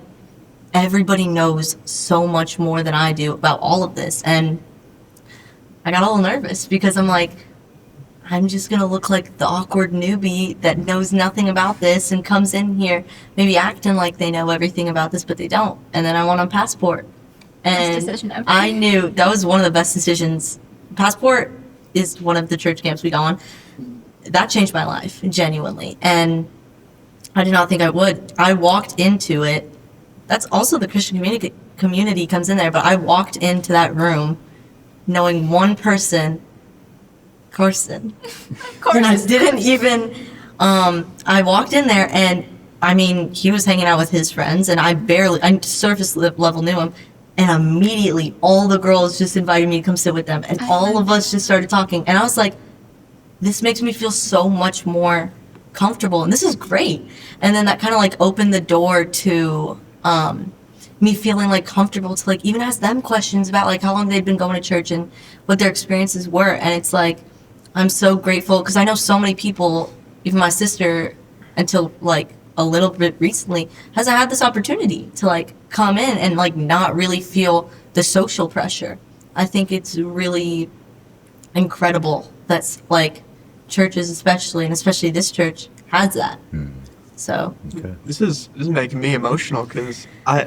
everybody knows so much more than I do about all of this. And I got a little nervous because I'm like, I'm just going to look like the awkward newbie that knows nothing about this and comes in here maybe acting like they know everything about this, but they don't. And then I want a passport. And Best decision ever. I knew that was one of the best decisions. Passport is one of the church camps we go on. That changed my life, genuinely. And I did not think I would. I walked into it. That's also the Christian community comes in there, but I walked into that room knowing one person, Carson. And I didn't even, I walked in there and, I mean, he was hanging out with his friends and I surface level knew him. And immediately all the girls just invited me to come sit with them. And all of us just started talking. And I was like, this makes me feel so much more comfortable. And this is great. And then that kind of like opened the door to me feeling like comfortable to like even ask them questions about like how long they'd been going to church and what their experiences were. And it's like, I'm so grateful because I know so many people, even my sister, until like a little bit recently, hasn't had this opportunity to like come in and like not really feel the social pressure. I think it's really incredible that's like churches especially, and especially this church, has that. So This is making me emotional because I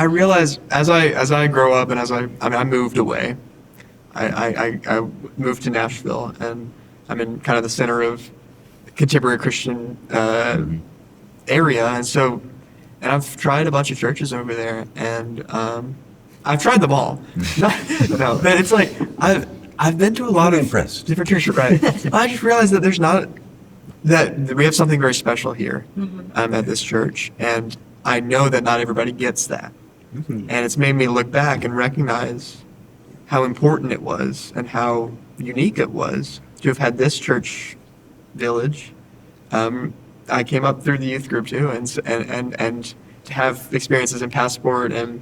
realize as I grow up and I moved away, I moved to Nashville and I'm in kind of the center of contemporary Christian area, and I've tried a bunch of churches over there, and I've tried them all. No, but it's like I've been to a lot of impressed. different churches, right? I just realized that there's not that we have something very special here at this church, and I know that not everybody gets that, and it's made me look back and recognize how important it was and how unique it was to have had this church village. I came up through the youth group too, and to have experiences in Passport and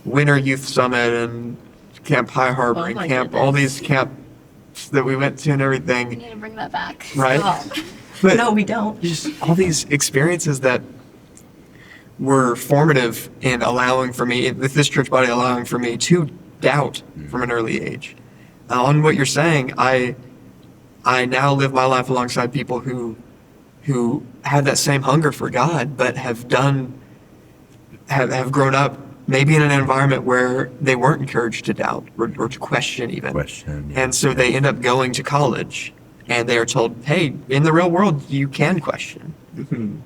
Winter Youth Summit and Camp High Harbor and my camp, goodness. all these camps that we went to and We everything, need to bring that back. right? Stop. But No, we don't. just all these experiences that were formative in allowing for me, with this church body allowing for me to doubt from an early age. On what you're saying, I now live my life alongside people who have that same hunger for God, but have grown up maybe in an environment where they weren't encouraged to doubt or to question even. And so they end up going to college and they are told, hey, in the real world, you can question.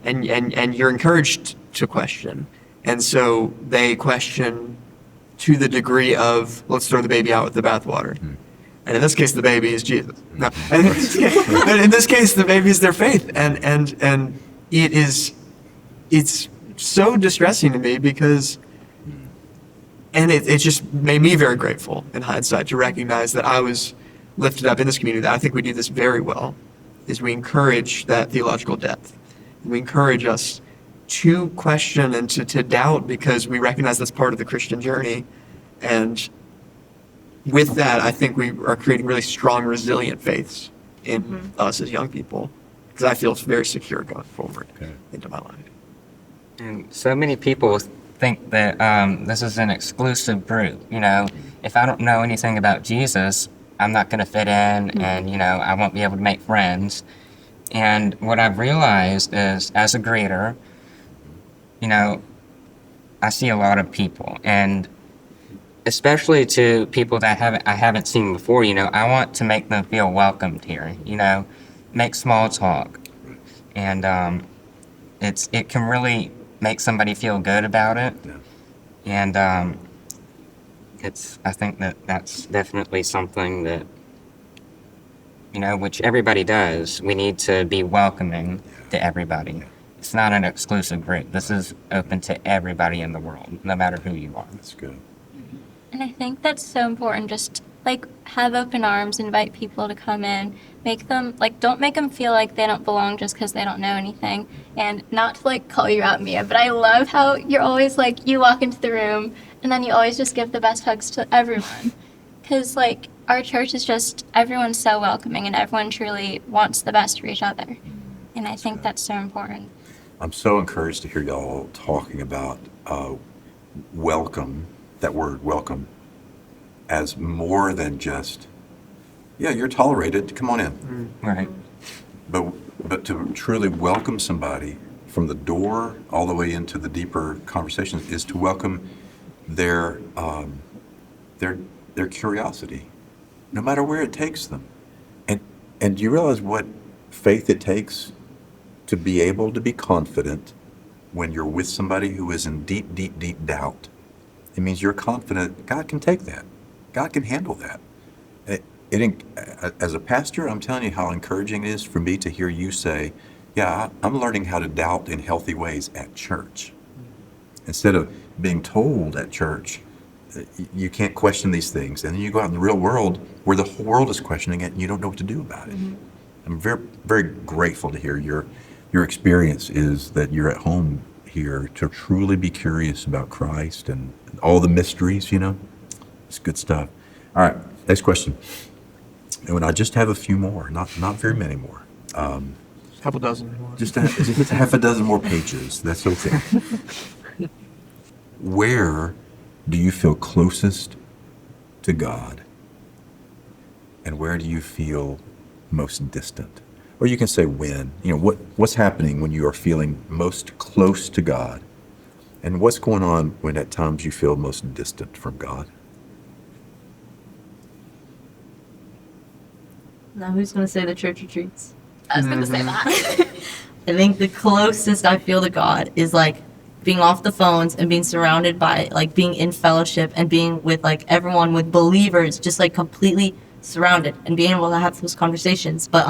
And you're encouraged to question. And so they question to the degree of, let's throw the baby out with the bathwater. And in this case, the baby is Jesus. No. And in this case, the baby is their faith. And it's so distressing to me because, and it just made me very grateful in hindsight to recognize that I was lifted up in this community. That I think we do this very well, is we encourage that theological depth. We encourage us to question and to doubt because we recognize that's part of the Christian journey. And with that, I think we are creating really strong, resilient faiths in us as young people, because I feel it's very secure going forward into my life. And so many people think that this is an exclusive group. You know, if I don't know anything about Jesus, I'm not going to fit in, and I won't be able to make friends. And what I've realized is, as a greeter, I see a lot of people, and especially to people that I haven't seen before. I want to make them feel welcomed here. Make small talk, and it can really make somebody feel good about it. And I think that's definitely something that which everybody does. We need to be welcoming to everybody. It's not an exclusive group. This is open to everybody in the world, no matter who you are. That's good. And I think that's so important. Just like have open arms, invite people to come in, make them don't make them feel like they don't belong just because they don't know anything. And not to call you out, Mia, but I love how you're always you walk into the room and then you always just give the best hugs to everyone. Because our church is just, everyone's so welcoming and everyone truly wants the best for each other. And I think that's so important. I'm so encouraged to hear y'all talking about welcome, that word welcome, as more than just, you're tolerated, come on in. Right. But to truly welcome somebody from the door all the way into the deeper conversations is to welcome their curiosity, no matter where it takes them. And do you realize what faith it takes to be able to be confident when you're with somebody who is in deep, deep, deep doubt? It means you're confident God can take that. God can handle that. As a pastor, I'm telling you how encouraging it is for me to hear you say, I'm learning how to doubt in healthy ways at church. Instead of being told at church, you can't question these things. And then you go out in the real world where the whole world is questioning it and you don't know what to do about it. I'm very, very grateful to hear your experience is that you're at home here to truly be curious about Christ and all the mysteries, It's good stuff. All right, next question. And I just have a few more, not very many more. Couple dozen more. Just half a dozen more pages. That's okay. Where do you feel closest to God? And where do you feel most distant? Or you can say when. What's happening when you are feeling most close to God? And what's going on when at times you feel most distant from God? Now, who's going to say the church retreats? I was gonna say that. I think the closest I feel to God is like being off the phones and being surrounded by like being in fellowship and being with like everyone with believers, just like completely surrounded and being able to have those conversations. But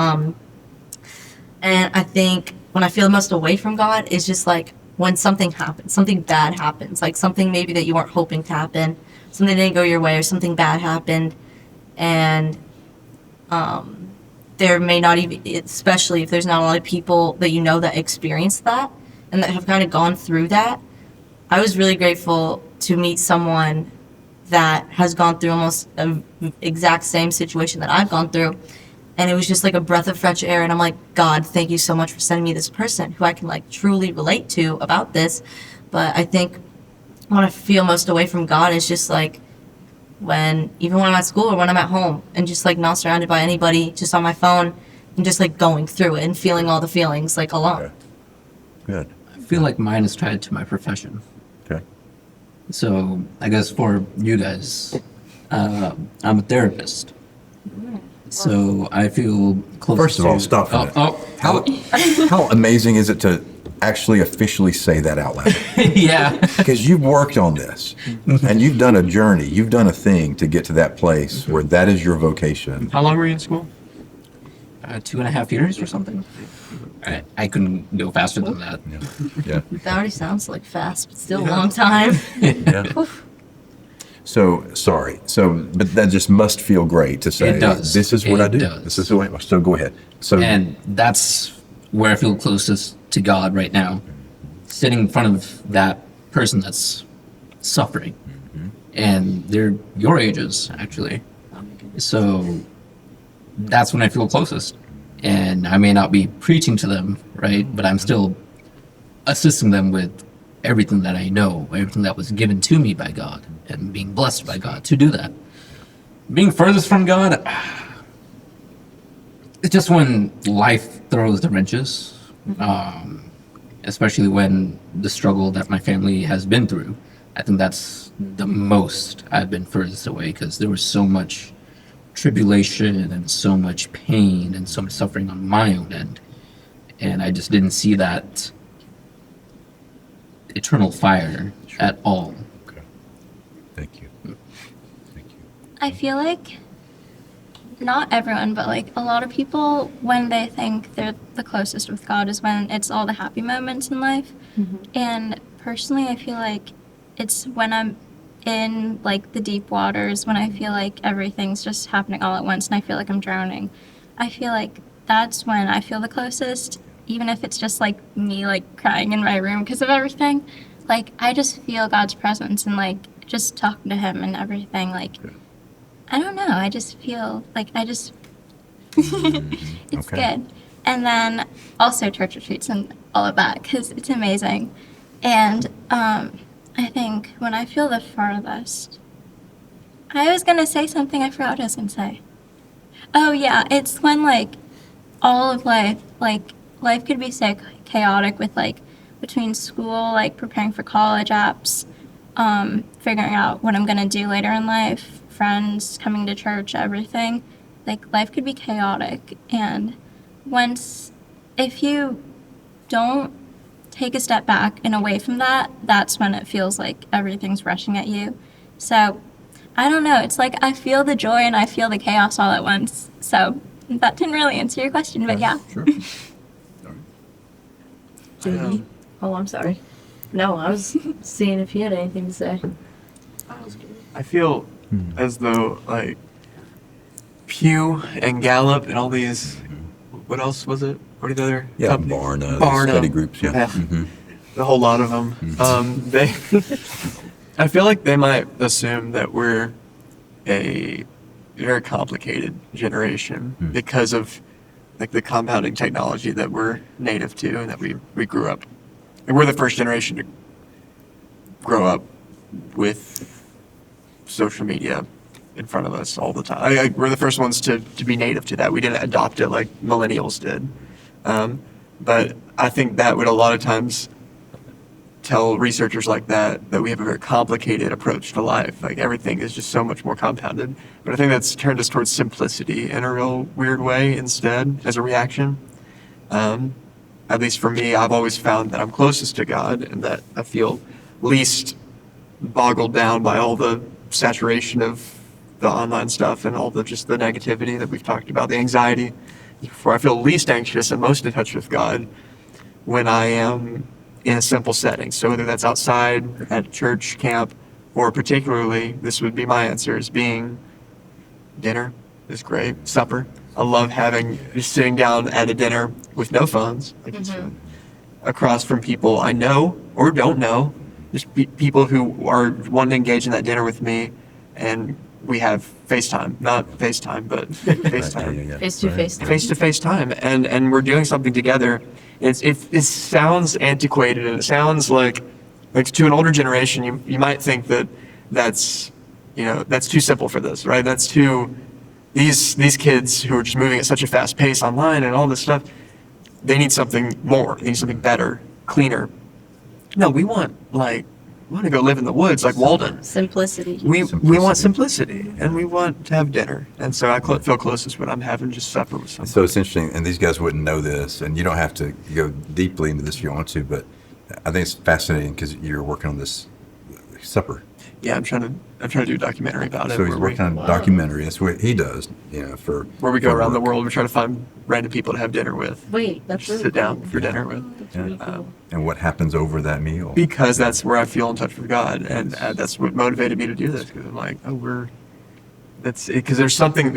and I think when I feel the most away from God is just like when something happens, something bad happens, like something maybe that you weren't hoping to happen, something didn't go your way or something bad happened, and there may not even, especially if there's not a lot of people that that experience that and that have kind of gone through that. I was really grateful to meet someone that has gone through almost an exact same situation that I've gone through. And it was just like a breath of fresh air. And I'm like, God, thank you so much for sending me this person who I can like truly relate to about this. But I think when I feel most away from God is just like even when I'm at school or when I'm at home and just like not surrounded by anybody, just on my phone and just like going through it and feeling all the feelings like alone. Okay. Good. I feel like mine is tied to my profession. Okay. So I guess for you guys, I'm a therapist. So I feel close First of to... all, stop for that. Oh, How amazing is it to actually officially say that out loud? yeah. Because you've worked on this and you've done a journey, you've done a thing to get to that place where that is your vocation. How long were you in school? 2.5 years or something. I couldn't go faster than that. Yeah. That already sounds like fast, but still a long time. Yeah. So, sorry. But that just must feel great to say, It does. this is what It I do. does. This is the way, so go ahead. So, And that's where I feel closest to God right now. Sitting in front of that person that's suffering. And they're your ages, actually. So that's when I feel closest. And I may not be preaching to them, right? But I'm still assisting them with everything that I know, everything that was given to me by God, and being blessed by God to do that. Being furthest from God, it's just when life throws the wrenches, especially when the struggle that my family has been through. I think that's the most I've been furthest away, because there was so much tribulation and so much pain and so much suffering on my own end. And I just didn't see that eternal fire at all. okay. Thank you. Thank you. I feel like not everyone, but like a lot of people, when they think they're the closest with God is when it's all the happy moments in life. And personally, I feel like it's when I'm in like the deep waters, when I feel like everything's just happening all at once and I feel like I'm drowning. I feel like that's when I feel the closest, even if it's just like me like crying in my room because of everything. Like I just feel God's presence and like just talking to him and everything. Like I don't know, I just feel like it's Okay. good. And then also church retreats and all of that, because it's amazing. And I think when I feel the farthest, I was going to say something, I forgot what I was going to say. Oh yeah, it's when like all of life could be so chaotic with like between school, like preparing for college apps, figuring out what I'm going to do later in life, friends, coming to church, everything. Like life could be chaotic, and if you don't take a step back and away from that, that's when it feels like everything's rushing at you. So I don't know, it's like I feel the joy and I feel the chaos all at once. So that didn't really answer your question, but yeah. Sure. JD? Oh, I'm sorry. No, I was seeing if you had anything to say. I feel as though like Pew and Gallup and all these, what else was it? What are the other Yeah, companies? Barna, Barna. study groups, yeah. Yeah. a whole lot of them. They, I feel like they might assume that we're a very complicated generation because of like the compounding technology that we're native to and that we grew up. And we're the first generation to grow up with social media in front of us all the time. We're the first ones to be native to that. We didn't adopt it like millennials did. But I think that would a lot of times tell researchers like that we have a very complicated approach to life. Like everything is just so much more compounded. But I think that's turned us towards simplicity in a real weird way instead as a reaction. At least for me, I've always found that I'm closest to God and that I feel least boggled down by all the saturation of the online stuff and all the just the negativity that we've talked about, the anxiety. Before I feel least anxious and most in touch with God when I am in a simple setting. So whether that's outside, at church, camp, or particularly, this would be my answer, is being dinner is great, supper. I love just sitting down at a dinner with no phones, like you said, across from people I know or don't know, just people who are wanting to engage in that dinner with me, and we have FaceTime, not FaceTime, but FaceTime. Face-to-face. Face-to-face time, and we're doing something together. It sounds antiquated, and it sounds like to an older generation, you might think that's too simple for this, right? That's too these kids who are just moving at such a fast pace online and all this stuff. They need something more. They need something better, cleaner. No, we want to go live in the woods like Walden. Simplicity. We want simplicity, and we want to have dinner. And so I feel closest when I'm having just supper with someone. So it's interesting, and these guys wouldn't know this, and you don't have to go deeply into this if you want to, but I think it's fascinating because you're working on this supper. Yeah, I'm trying to do a documentary about it. So he's working on a documentary. That's what he does, for where we go for around the work. world. We try to find random people to have dinner with. Wait, that's really Sit down cool. for dinner with. That's really cool. And what happens over that meal? Because that's where I feel in touch with God, and that's what motivated me to do this. Because I'm like, that's it. Because there's something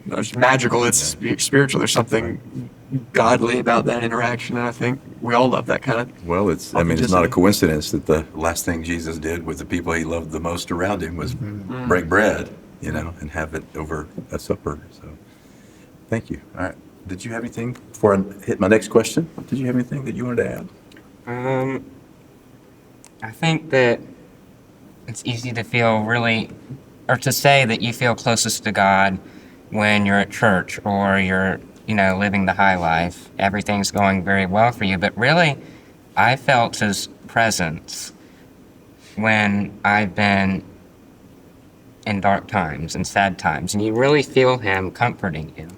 it's magical. It's spiritual. There's something godly about that interaction, and I think we all love that kind of. Well, it's not a authenticity. coincidence that the last thing Jesus did with the people he loved the most around him was break bread, and have it over a supper. So thank you. All right. Did you have anything before I hit my next question? Did you have anything that you wanted to add? I think that it's easy to feel or to say that you feel closest to God when you're at church or you're, living the high life. Everything's going very well for you. But really, I felt his presence when I've been in dark times and sad times. And you really feel him comforting you.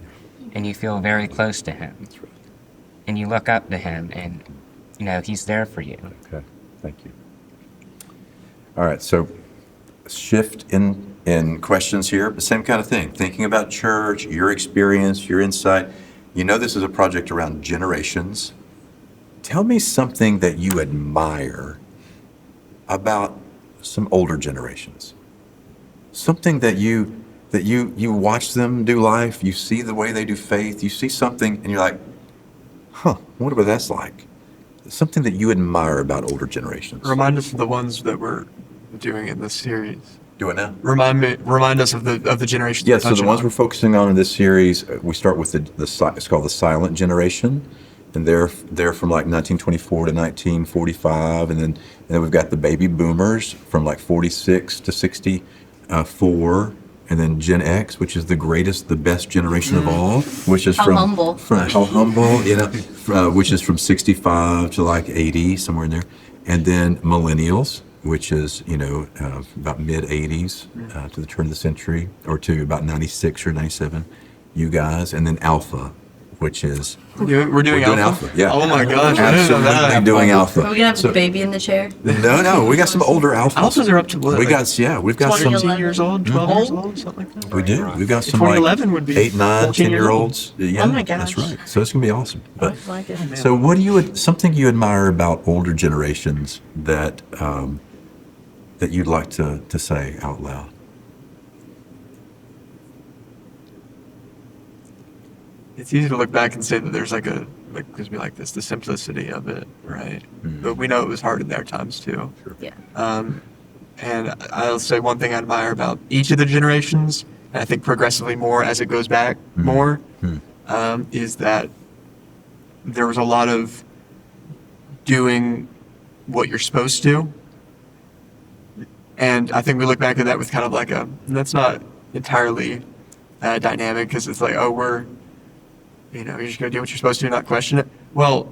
And you feel very close to him. That's right. And you look up to him and, he's there for you. Okay. Thank you. All right. So shift in questions here, the same kind of thing. Thinking about church, your experience, your insight. This is a project around generations. Tell me something that you admire about some older generations. Something that you watch them do life, you see the way they do faith, you see something and you're like, I wonder what that's like. Something that you admire about older generations. Remind us of the ones that we're doing in this series. Do it now. Remind us of the generations. Yeah, we're so the touching ones on. we're focusing on in this series, we start with it's called the silent generation, and they're from like 1924 to 1945, and then we've got the baby boomers from like 46 to 64, and then Gen X, which is the best generation of all, which is How humble. how humble, which is from 65 to like 80, somewhere in there, and then millennials, which is, about mid-80s to the turn of the century, or to about 96 or 97, you guys, and then Alpha, which is... We're doing Alpha? Yeah. Oh my gosh, I didn't know that. Absolutely doing Alpha. Are we gonna have a baby in the chair? No, we got some older Alphas. Alphas are up to what? We've got some... 2011. years old, 12 years old, something like that. We do. We've got some 2011 would be 8, 9, 14 years old. 10-year-olds. Yeah, Oh my that's gosh. right. So it's going to be awesome. But, I like it. so what something you admire about older generations that you'd like to say out loud? it's easy to look back and say that there's because we like this, the simplicity of it, right? But we know it was hard in their times too. Yeah. And I'll say one thing I admire about each of the generations, and I think progressively more as it goes back more, is that there was a lot of doing what you're supposed to. And I think we look back at that with kind of like that's not entirely dynamic, because it's like, oh, you're just going to do what you're supposed to, not question it. Well,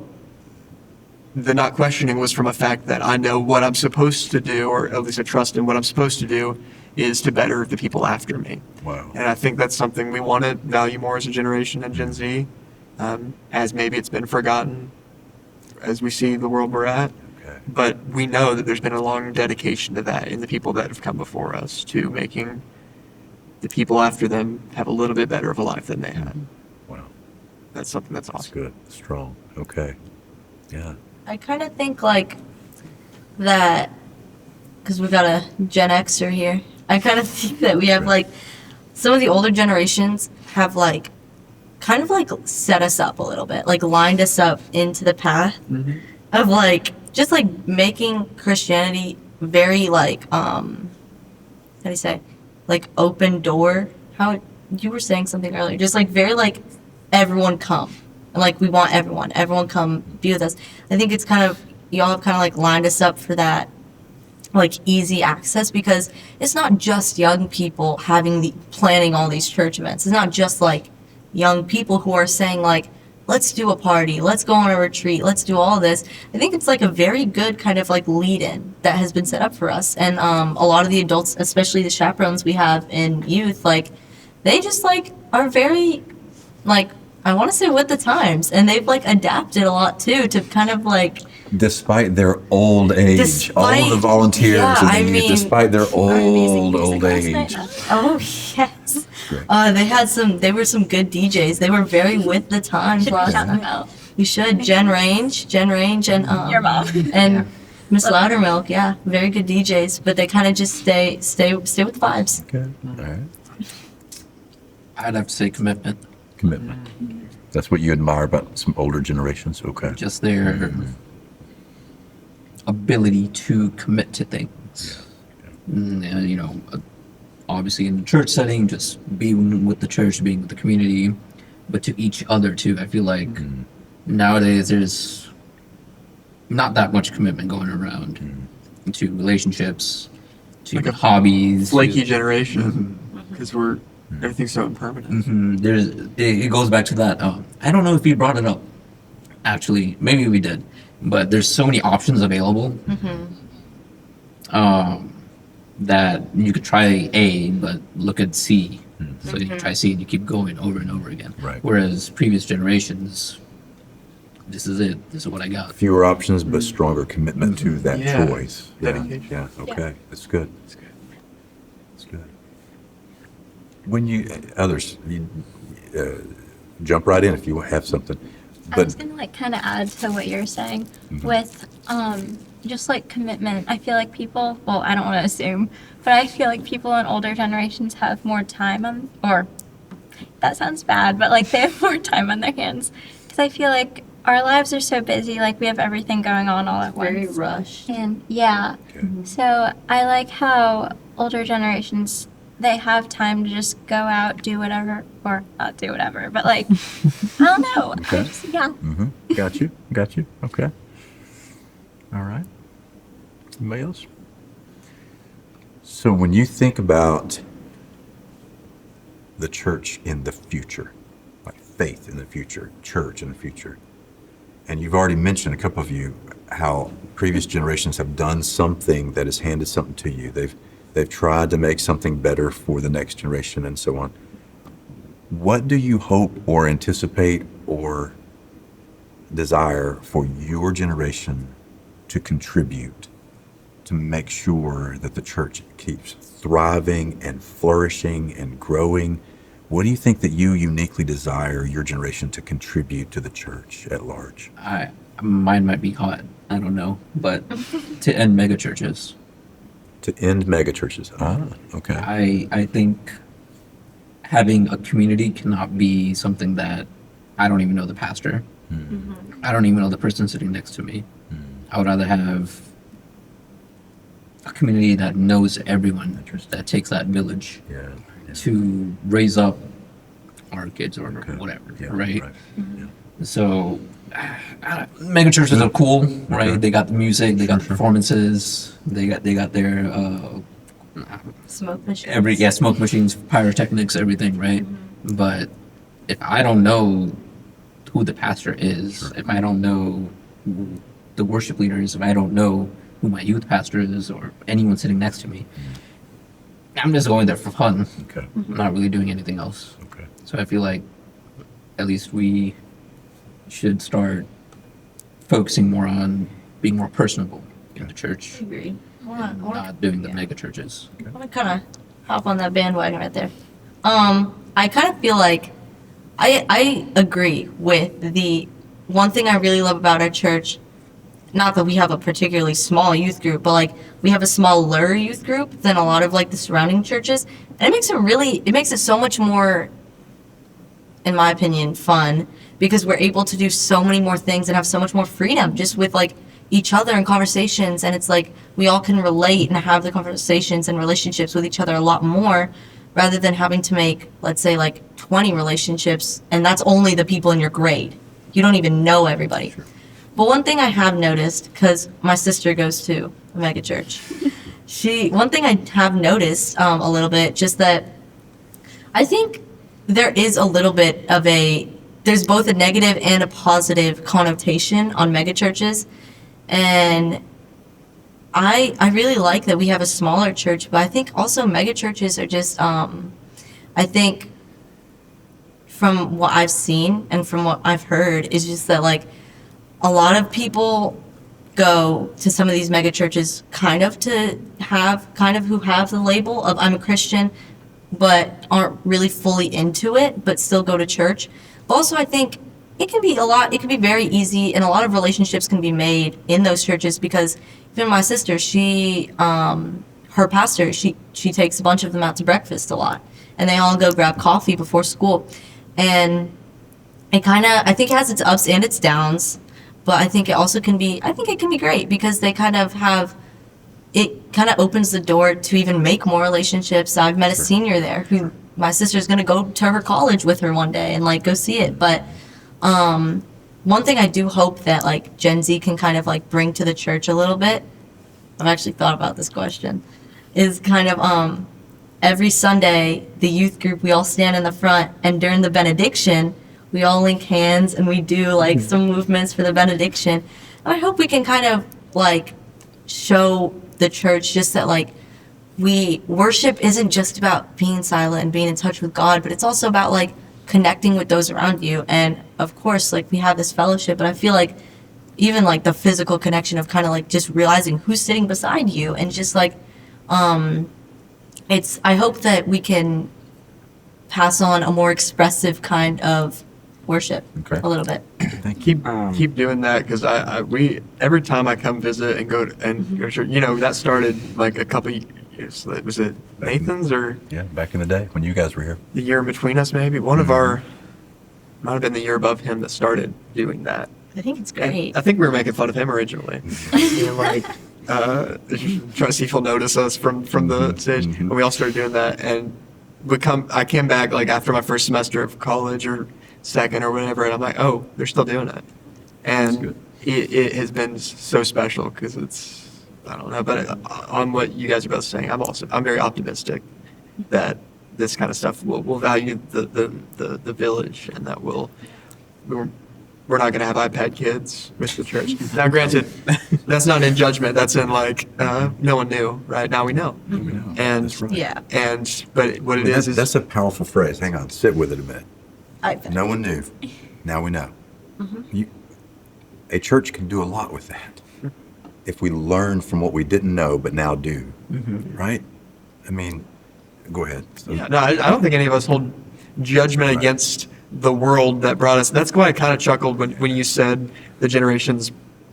the not questioning was from a fact that I know what I'm supposed to do, or at least I trust in what I'm supposed to do, is to better the people after me. Wow. And I think that's something we want to value more as a generation in Gen Z, as maybe it's been forgotten as we see the world we're at. Okay. But we know that there's been a long dedication to that in the people that have come before us, to making the people after them have a little bit better of a life than they had. Wow. That's something that's That's awesome. good. Strong. Okay. Yeah. I kind of think like that, because we got a Gen Xer here. I kind of think that we have like some of the older generations have like kind of like set us up a little bit, like lined us up into the path of like just like making Christianity very like how do you say, like open door. How you were saying something earlier, just like very like everyone come. Like, we want everyone come be with us. I think it's kind of, y'all have kind of like lined us up for that, like easy access, because it's not just young people planning all these church events. It's not just like young people who are saying like, let's do a party, let's go on a retreat, let's do all this. I think it's like a very good kind of like lead-in that has been set up for us. And a lot of the adults, especially the chaperones we have in youth, like, they just like are very like, I want to say with the times, and they've like adapted a lot too to kind of like. Despite their old age, all of the volunteers, yeah, and I mean, despite their old age. Oh yes, they were some good DJs. They were very with the times Should we last shout them night. out? We should. Jen Range, and Your mom. and Miss Loudermilk. Yeah, very good DJs, but they kind of just stay with the vibes. Okay. All right. I'd have to say commitment. Commitment. That's what you admire about some older generations. Okay. Just their ability to commit to things. And, you know, obviously in the church setting, just being with the church, being with the community, but to each other too. I feel like nowadays there's not that much commitment going around to relationships, to Like a hobbies. Flaky to- generation, because everything's so impermanent. it goes back to that. I don't know if you brought it up. Actually, maybe we did, but there's so many options available that you could try A, but look at C. So you try C and you keep going over and over again. Right. Whereas previous generations, this is it. This is what I got. Fewer options, but stronger commitment to that Yeah. choice. Yeah. Dedication. Yeah. Okay. That's good. That's good. When others, jump right in if you have something. I was gonna like kind of add to what you're saying with just like commitment. I feel like people, well, I don't want to assume, but I feel like people in older generations have more time on, or that sounds bad, but like they have more time on their hands, because I feel like our lives are so busy, like we have everything going on all at Very once. rushed. And yeah, Okay. so I like how older generations, they have time to just go out, do whatever, or not do whatever, but like, I don't know. Okay. Yeah. Got you. Got you. Okay. All right. Anybody else? So when you think about the church in the future, like faith in the future, church in the future, and you've already mentioned, a couple of you, how previous generations have done something that has handed something to you. They've tried to make something better for the next generation and so on. What do you hope or anticipate or desire for your generation to contribute to make sure that the church keeps thriving and flourishing and growing? What do you think that you uniquely desire your generation to contribute to the church at large? Mine might be hot. I don't know, but to end mega churches. To end megachurches. Okay. I think having a community cannot be something that I don't even know the pastor. I don't even know the person sitting next to me. I would rather have a community that knows everyone, that takes that village Yeah. to raise up our kids or whatever, Yeah, right? Yeah. So, mega churches are cool, right? Okay. They got the music, they got the performances, they got their Smoke machines. smoke machines, pyrotechnics, everything, right? But if I don't know who the pastor is, if I don't know who the worship leader is, if I don't know who my youth pastor is, or anyone sitting next to me, I'm just going there for fun. Okay. I'm not really doing anything else. Okay. So I feel like at least we should start focusing more on being more personable in the church, I agree. not doing the mega churches. I want to kind of hop on that bandwagon right there. I kind of feel like I agree with the one thing I really love about our church. Not that we have a particularly small youth group, but like we have a smaller youth group than a lot of like the surrounding churches, and it makes it so much more, in my opinion, fun because we're able to do so many more things and have so much more freedom just with like each other and conversations, and it's like we all can relate and have the conversations and relationships with each other a lot more rather than having to make, let's say, like 20 relationships, and that's only the people in your grade. You don't even know everybody. But one thing I have noticed, because my sister goes to a mega church, one thing I have noticed a little bit, just that I think there is a little bit of there's both a negative and a positive connotation on mega churches. And I really like that we have a smaller church, but I think also mega churches are just, I think from what I've seen and from what I've heard is just that like a lot of people go to some of these mega churches who have the label of I'm a Christian, but aren't really fully into it, but still go to church. But also I think it can be very easy, and a lot of relationships can be made in those churches because even my sister, her pastor, she takes a bunch of them out to breakfast a lot, and they all go grab coffee before school. And I think it has its ups and its downs, but I think it can be great because it kind of opens the door to even make more relationships. I've met a senior there who my sister's going to go to her college with her one day and like go see it. But one thing I do hope that like Gen Z can kind of like bring to the church a little bit, I've actually thought about this question, is kind of every Sunday, the youth group, we all stand in the front, and during the benediction, we all link hands and we do like some movements for the benediction. And I hope we can kind of like show the church just that like worship isn't just about being silent and being in touch with God, but it's also about like connecting with those around you. And of course, like we have this fellowship, but I feel like even like the physical connection of kind of like just realizing who's sitting beside you, and just like I hope that we can pass on a more expressive kind of worship a little bit. Keep doing that, because we every time I come visit and go to church, that started like a couple years. Was it Nathan's or Yeah, back in the day when you guys were here. the year in between us? Maybe one of our might have been the year above him that started doing that. I think it's And great. I think we were making fun of him originally. Like trying to see if he'll notice us from the stage, and we all started doing that. And I came back like after my first semester of college or second or whatever, and I'm like, oh, they're still doing it, and it has been so special because I don't know, but on what you guys are both saying, I'm very optimistic that this kind of stuff will value the village, and that we're not going to have iPad kids with the church. Now, granted, that's not in judgment. That's in like no one knew, right? Now we know. And That's right. Yeah. But what it is That's a powerful phrase. Hang on, sit with it a minute. iPad. No one knew. Now we know. A church can do a lot with that if we learn from what we didn't know but now do. Right? I mean, go ahead. So, Yeah, no, I don't think any of us hold judgment against the world that brought us. That's why I kind of chuckled when you said the generations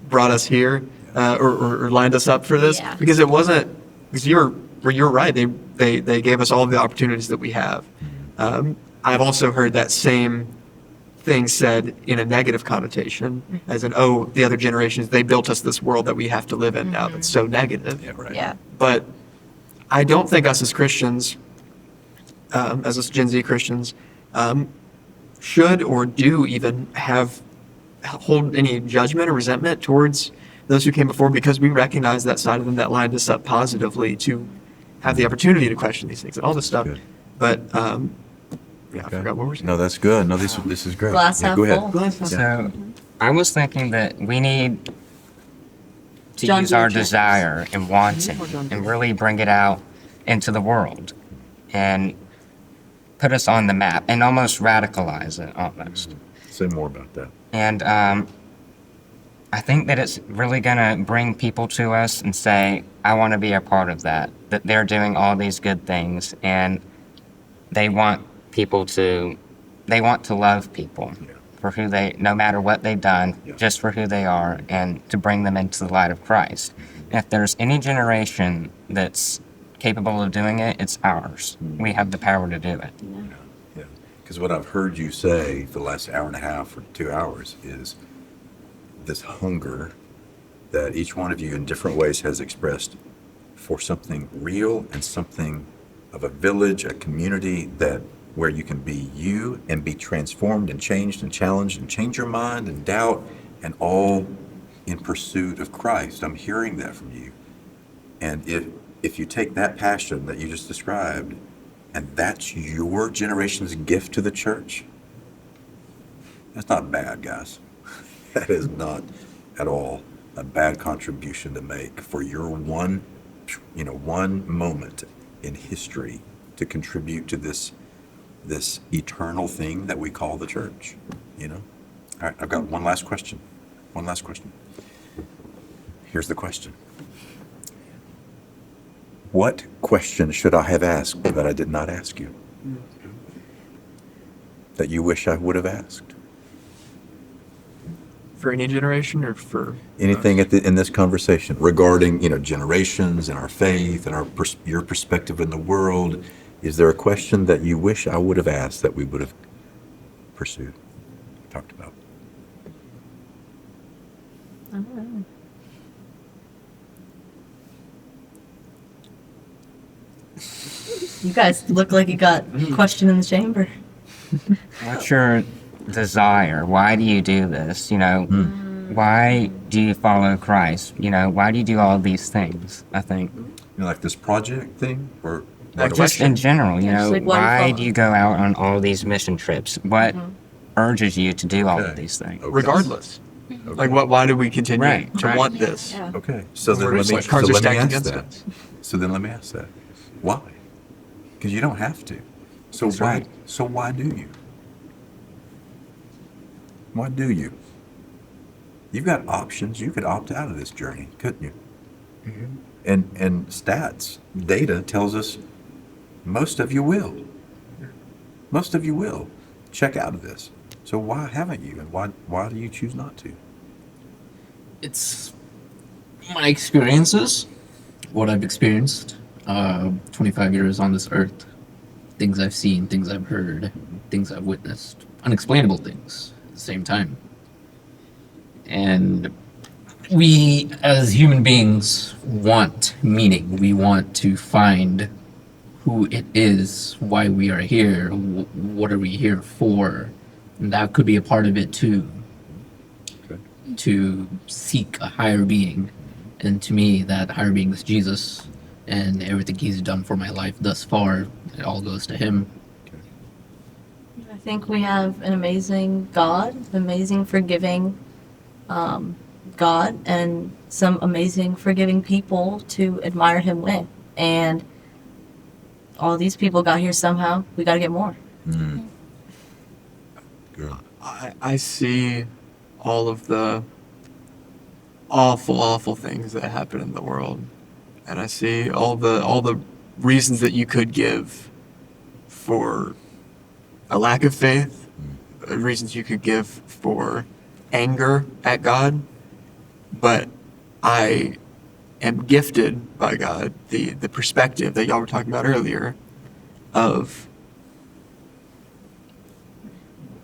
brought us here or lined us up for this, Yeah. because it wasn't, because you're right. They gave us all of the opportunities that we have. I've also heard that same things said in a negative connotation, as in, oh, the other generations, they built us this world that we have to live in now that's so negative. Yeah, right. Yeah. But I don't think us as Christians, as us Gen Z Christians, should or do even hold any judgment or resentment towards those who came before, because we recognize that side of them that lined us up positively to have the opportunity to question these things and all this stuff. Good. But yeah, I Okay. forgot what we're saying. No, that's good. No, this is great. Glass Yeah, half go ahead. full. Glass half So I was thinking that we need to John use our Deere desire and wanting and really bring it out into the world and put us on the map and almost radicalize it almost. Say more about that. And I think that it's really going to bring people to us and say, I want to be a part of that, that they're doing all these good things and they want to love people for who they, no matter what they've done, just for who they are, and to bring them into the light of Christ. And if there's any generation that's capable of doing it, it's ours. We have the power to do it. Yeah. Because what I've heard you say for the last hour and a half or 2 hours is this hunger that each one of you in different ways has expressed for something real and something of a village, a community that where you can be you and be transformed and changed and challenged and change your mind and doubt, and all in pursuit of Christ. I'm hearing that from you. And if you take that passion that you just described, and that's your generation's gift to the church, that's not bad, guys. That is not at all a bad contribution to make for your one moment in history to contribute to this eternal thing that we call the church. All right, I've got one last question. Here's the question. What question should I have asked that I did not ask you? That you wish I would have asked? For any generation or for Anything in this conversation regarding, generations and our faith and your perspective in the world? Is there a question that you wish I would have asked that we would have pursued, talked about? I don't know. You guys look like you got a question in the chamber. What's your desire? Why do you do this? Why do you follow Christ? Why do you do all these things? I think Like this project thing, or just in general, just like why why follow? do you go out on all these mission trips? What urges you to do all Okay. of these things? Okay. regardless. Like, why do we continue Right, to right. want this? Yeah. Okay, so then We're let just me, like cards so are let me stacked ask against that. us. So then let me ask that. Why? Because you don't have to. So That's why? right. So why do you? Why do you? You've got options. You could opt out of this journey, couldn't you? And stats data tells us most of you will. Most of you will check out of this. So why haven't you? And why do you choose not to? It's my experiences, what I've experienced, 25 years on this earth, things I've seen, things I've heard, things I've witnessed, unexplainable things at the same time. And we, as human beings, want meaning. We want to find who it is, why we are here, what are we here for. And that could be a part of it too. Okay. To seek a higher being. And to me, that higher being is Jesus, and everything he's done for my life thus far, it all goes to him. I think we have an amazing God, amazing forgiving God, and some amazing forgiving people to admire him with. And all these people got here somehow. We got to get more. Good. I see all of the awful things that happen in the world, and I see all the reasons that you could give for a lack of faith, reasons you could give for anger at God, but I am gifted by God the perspective that y'all were talking about earlier of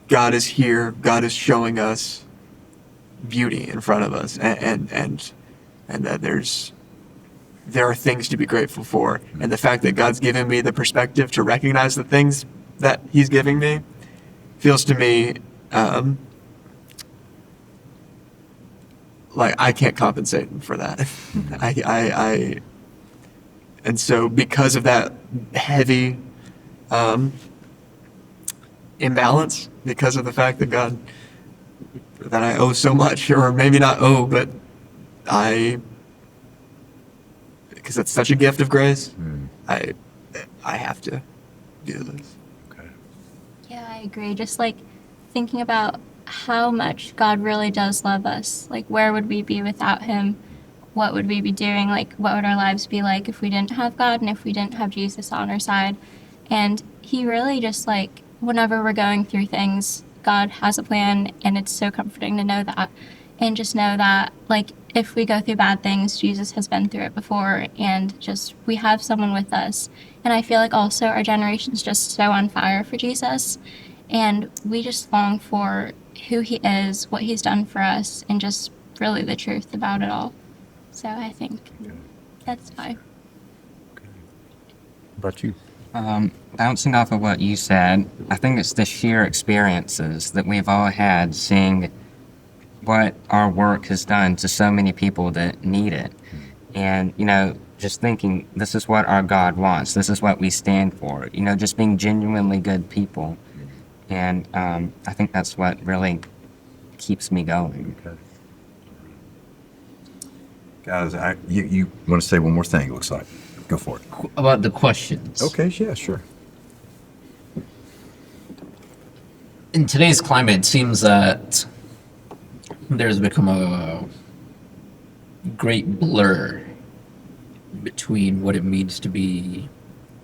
God is here. God is showing us beauty in front of us, and that there are things to be grateful for. And the fact that God's given me the perspective to recognize the things that He's giving me feels to me like I can't compensate for that. And so because of that heavy imbalance, because of the fact that that I owe so much, or maybe not owe, but because it's such a gift of grace, I have to do this. Okay. Yeah, I agree. Just like thinking about how much God really does love us. Like, where would we be without Him? What would we be doing? Like, what would our lives be like if we didn't have God and if we didn't have Jesus on our side? And He really just, like, whenever we're going through things, God has a plan, and it's so comforting to know that. And just know that, like, if we go through bad things, Jesus has been through it before, and just we have someone with us. And I feel like also our generation's just so on fire for Jesus, and we just long for who He is, what He's done for us, and just really the truth about it all. So I think that's why. What about you? Bouncing off of what you said, I think it's the sheer experiences that we've all had seeing what our work has done to so many people that need it. And, just thinking, this is what our God wants. This is what we stand for. Just being genuinely good people. And I think that's what really keeps me going. Okay. Guys, you want to say one more thing, it looks like. Go for it. About the questions. Okay, yeah, sure. In today's climate, it seems that there's become a great blur between what it means to be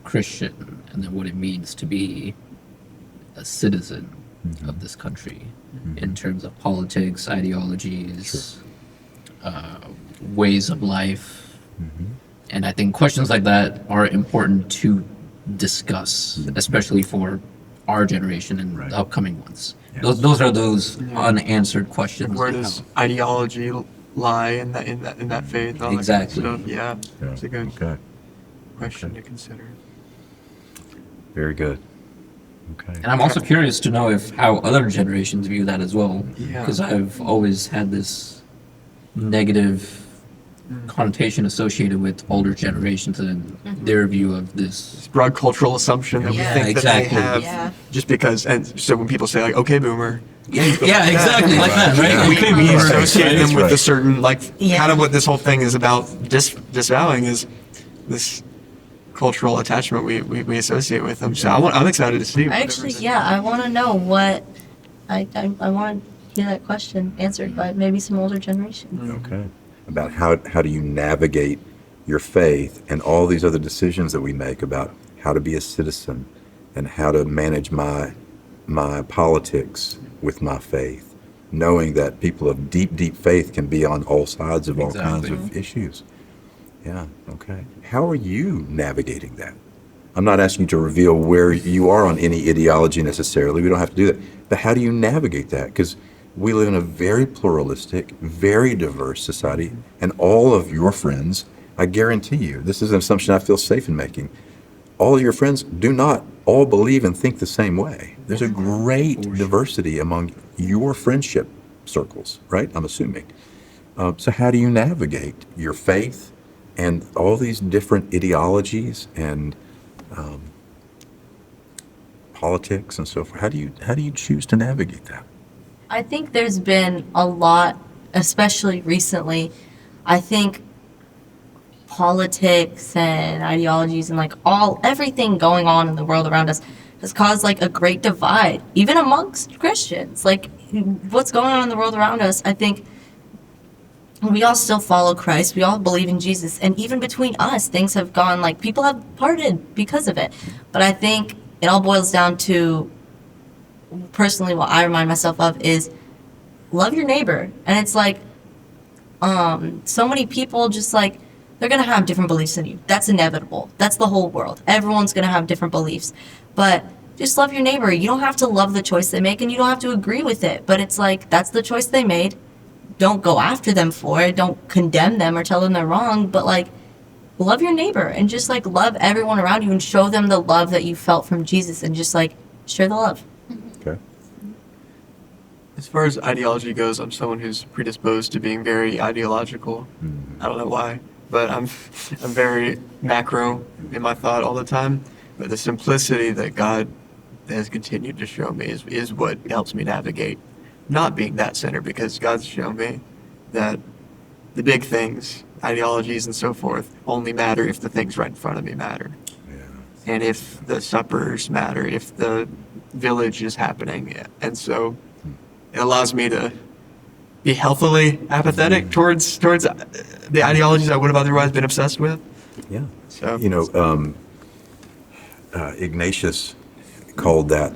Christian and then what it means to be a citizen of this country in terms of politics, ideologies, ways of life. And I think questions like that are important to discuss, especially for our generation and the upcoming ones. Yes. Those are those unanswered questions. Where does ideology lie in that faith? All that Exactly. kind of stuff. Yeah, it's a good Okay. question to consider. Very good. Okay. And I'm also curious to know how other generations view that as well, Yeah. because I've always had this negative connotation associated with older generations and their view of this. This broad cultural assumption that Yeah. we think Exactly. that they have, just because. And so when people say like, "Okay, boomer," Yeah, exactly, like that, right? we Boomer, associate right? them with Right. a certain Yeah. kind of what this whole thing is about. Disavowing is this cultural attachment we associate with them. So I'm excited to see. I want to know what I want to hear that question answered by maybe some older generation. Okay. About how do you navigate your faith and all these other decisions that we make about how to be a citizen and how to manage my politics with my faith, knowing that people of deep faith can be on all sides of all kinds of issues. Yeah, okay. How are you navigating that? I'm not asking you to reveal where you are on any ideology necessarily. We don't have to do that. But how do you navigate that? Because we live in a very pluralistic, very diverse society, and all of your friends, I guarantee you, this is an assumption I feel safe in making, all of your friends do not all believe and think the same way. There's a great diversity among your friendship circles, right? I'm assuming. So how do you navigate your faith and all these different ideologies and politics and so forth? How do you choose to navigate that? I think there's been a lot, especially recently. I think politics and ideologies and everything going on in the world around us has caused a great divide, even amongst Christians. What's going on in the world around us, I think we all still follow Christ. We all believe in Jesus. And even between us, things have gone, people have parted because of it. But I think it all boils down to, personally, what I remind myself of is love your neighbor. And it's so many people just they're going to have different beliefs than you. That's inevitable. That's the whole world. Everyone's going to have different beliefs. But just love your neighbor. You don't have to love the choice they make and you don't have to agree with it. But it's like, that's the choice they made. Don't go after them for it. Don't condemn them or tell them they're wrong. But like, love your neighbor and just like love everyone around you and show them the love that you felt from Jesus and just like share the love. Okay. As far as ideology goes, I'm someone who's predisposed to being very ideological. I don't know why, but I'm very macro in my thought all the time. But the simplicity that God has continued to show me is what helps me navigate not being that center, because God's shown me that the big things, ideologies and so forth, only matter if the things right in front of me matter. Yeah. And if the suppers matter, if the village is happening. And so it allows me to be healthily apathetic towards the ideologies I would have otherwise been obsessed with. Yeah. So You know, Ignatius called that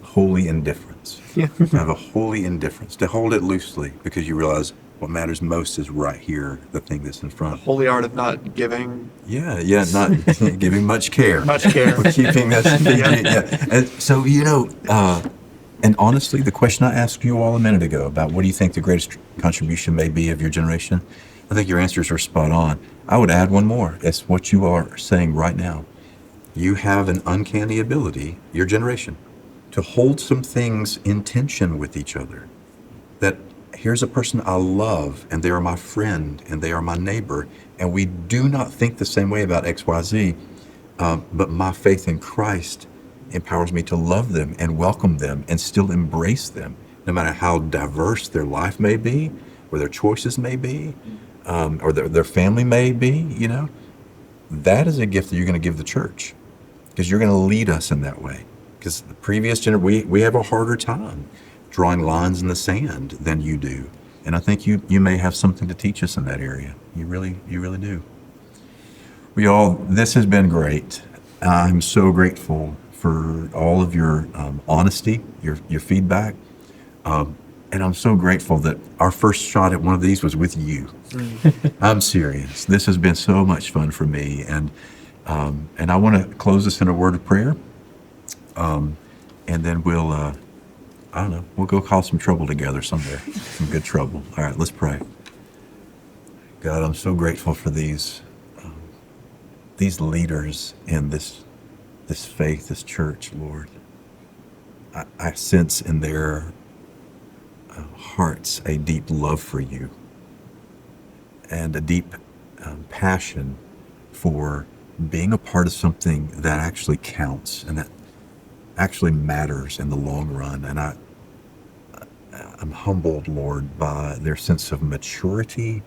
holy indifference. Yeah. Have a holy indifference, to hold it loosely, because you realize what matters most is right here, the thing that's in front. holy art of not giving Yeah, not giving much care. much care. For keeping this. Yeah. And so, and honestly, the question I asked you all a minute ago about what do you think the greatest contribution may be of your generation, I think your answers are spot on. I would add one more. It's what you are saying right now. You have an uncanny ability, your generation, to hold some things in tension with each other. That here's a person I love, and they are my friend, and they are my neighbor, and we do not think the same way about XYZ, but my faith in Christ empowers me to love them and welcome them and still embrace them, no matter how diverse their life may be, or their choices may be, or their family may be, That is a gift that you're going to give the church, because you're going to lead us in that way. Because the previous generation, we have a harder time drawing lines in the sand than you do. And I think you may have something to teach us in that area. You really do. This has been great. I'm so grateful for all of your honesty, your feedback. And I'm so grateful that our first shot at one of these was with you. I'm serious. This has been so much fun for me. And I want to close this in a word of prayer. And then we'll go cause some trouble together somewhere. Some good trouble. All right, let's pray. God, I'm so grateful for these leaders in this faith, this church, Lord. I sense in their hearts a deep love for you and a deep passion for being a part of something that actually counts and that actually matters in the long run. And I'm humbled, Lord, by their sense of maturity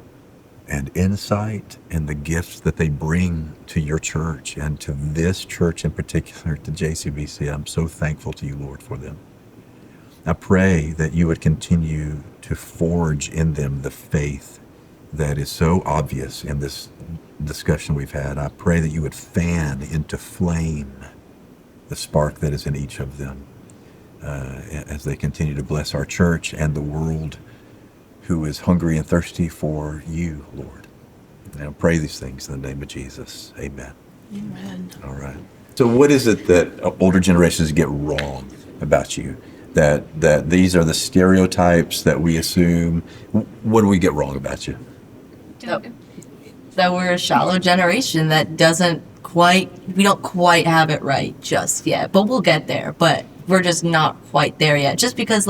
and insight and the gifts that they bring to your church and to this church in particular, to JCBC. I'm so thankful to you, Lord, for them. I pray that you would continue to forge in them the faith that is so obvious in this discussion we've had. I pray that you would fan into flame the spark that is in each of them as they continue to bless our church and the world who is hungry and thirsty for you, Lord. And I pray these things in the name of Jesus. Amen. Amen. All right. So what is it that older generations get wrong about you? That these are the stereotypes that we assume. What do we get wrong about you? That we're a shallow generation that we don't quite have it right just yet, but we'll get there. But we're just not quite there yet. Just because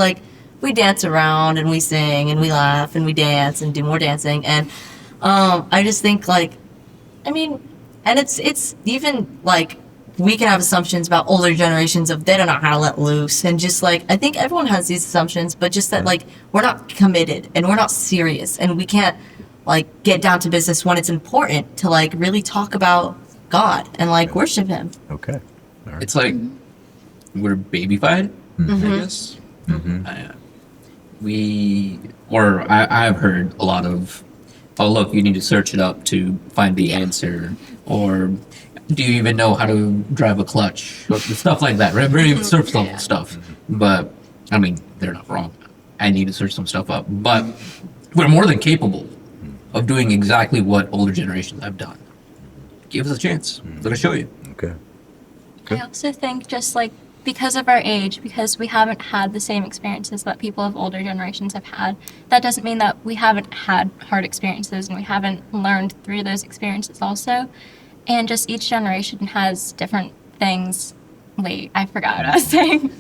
we dance around and we sing and we laugh and we dance and do more dancing. And I just think and it's even we can have assumptions about older generations of they don't know how to let loose. And just I think everyone has these assumptions, but just that we're not committed and we're not serious and we can't get down to business when it's important to really talk about God and worship him. Okay. All right. It's we're babyfied, I guess. Mm-hmm. I've heard a lot of, oh look, you need to search it up to find the answer, or do you even know how to drive a clutch, or stuff like that, right? Very surface level stuff. But I mean, they're not wrong. I need to search some stuff up, but we're more than capable of doing exactly what older generations have done. Give us a chance. Let us show you. Okay. I also think just because of our age, because we haven't had the same experiences that people of older generations have had, that doesn't mean that we haven't had hard experiences and we haven't learned through those experiences also. And just each generation has different things. Wait, I forgot what I was saying.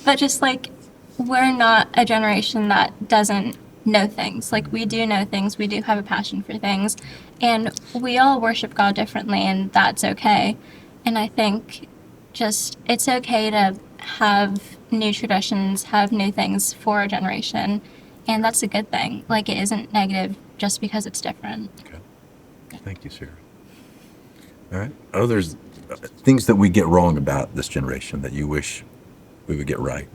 But just like, we're not a generation that doesn't know things. Like, we do know things, we do have a passion for things, and we all worship God differently, and that's okay. And I think just it's okay to have new traditions, have new things for a generation, and that's a good thing. Like, it isn't negative just because it's different. Okay. Thank you, Sarah. All right. Others, things that we get wrong about this generation that you wish we would get right.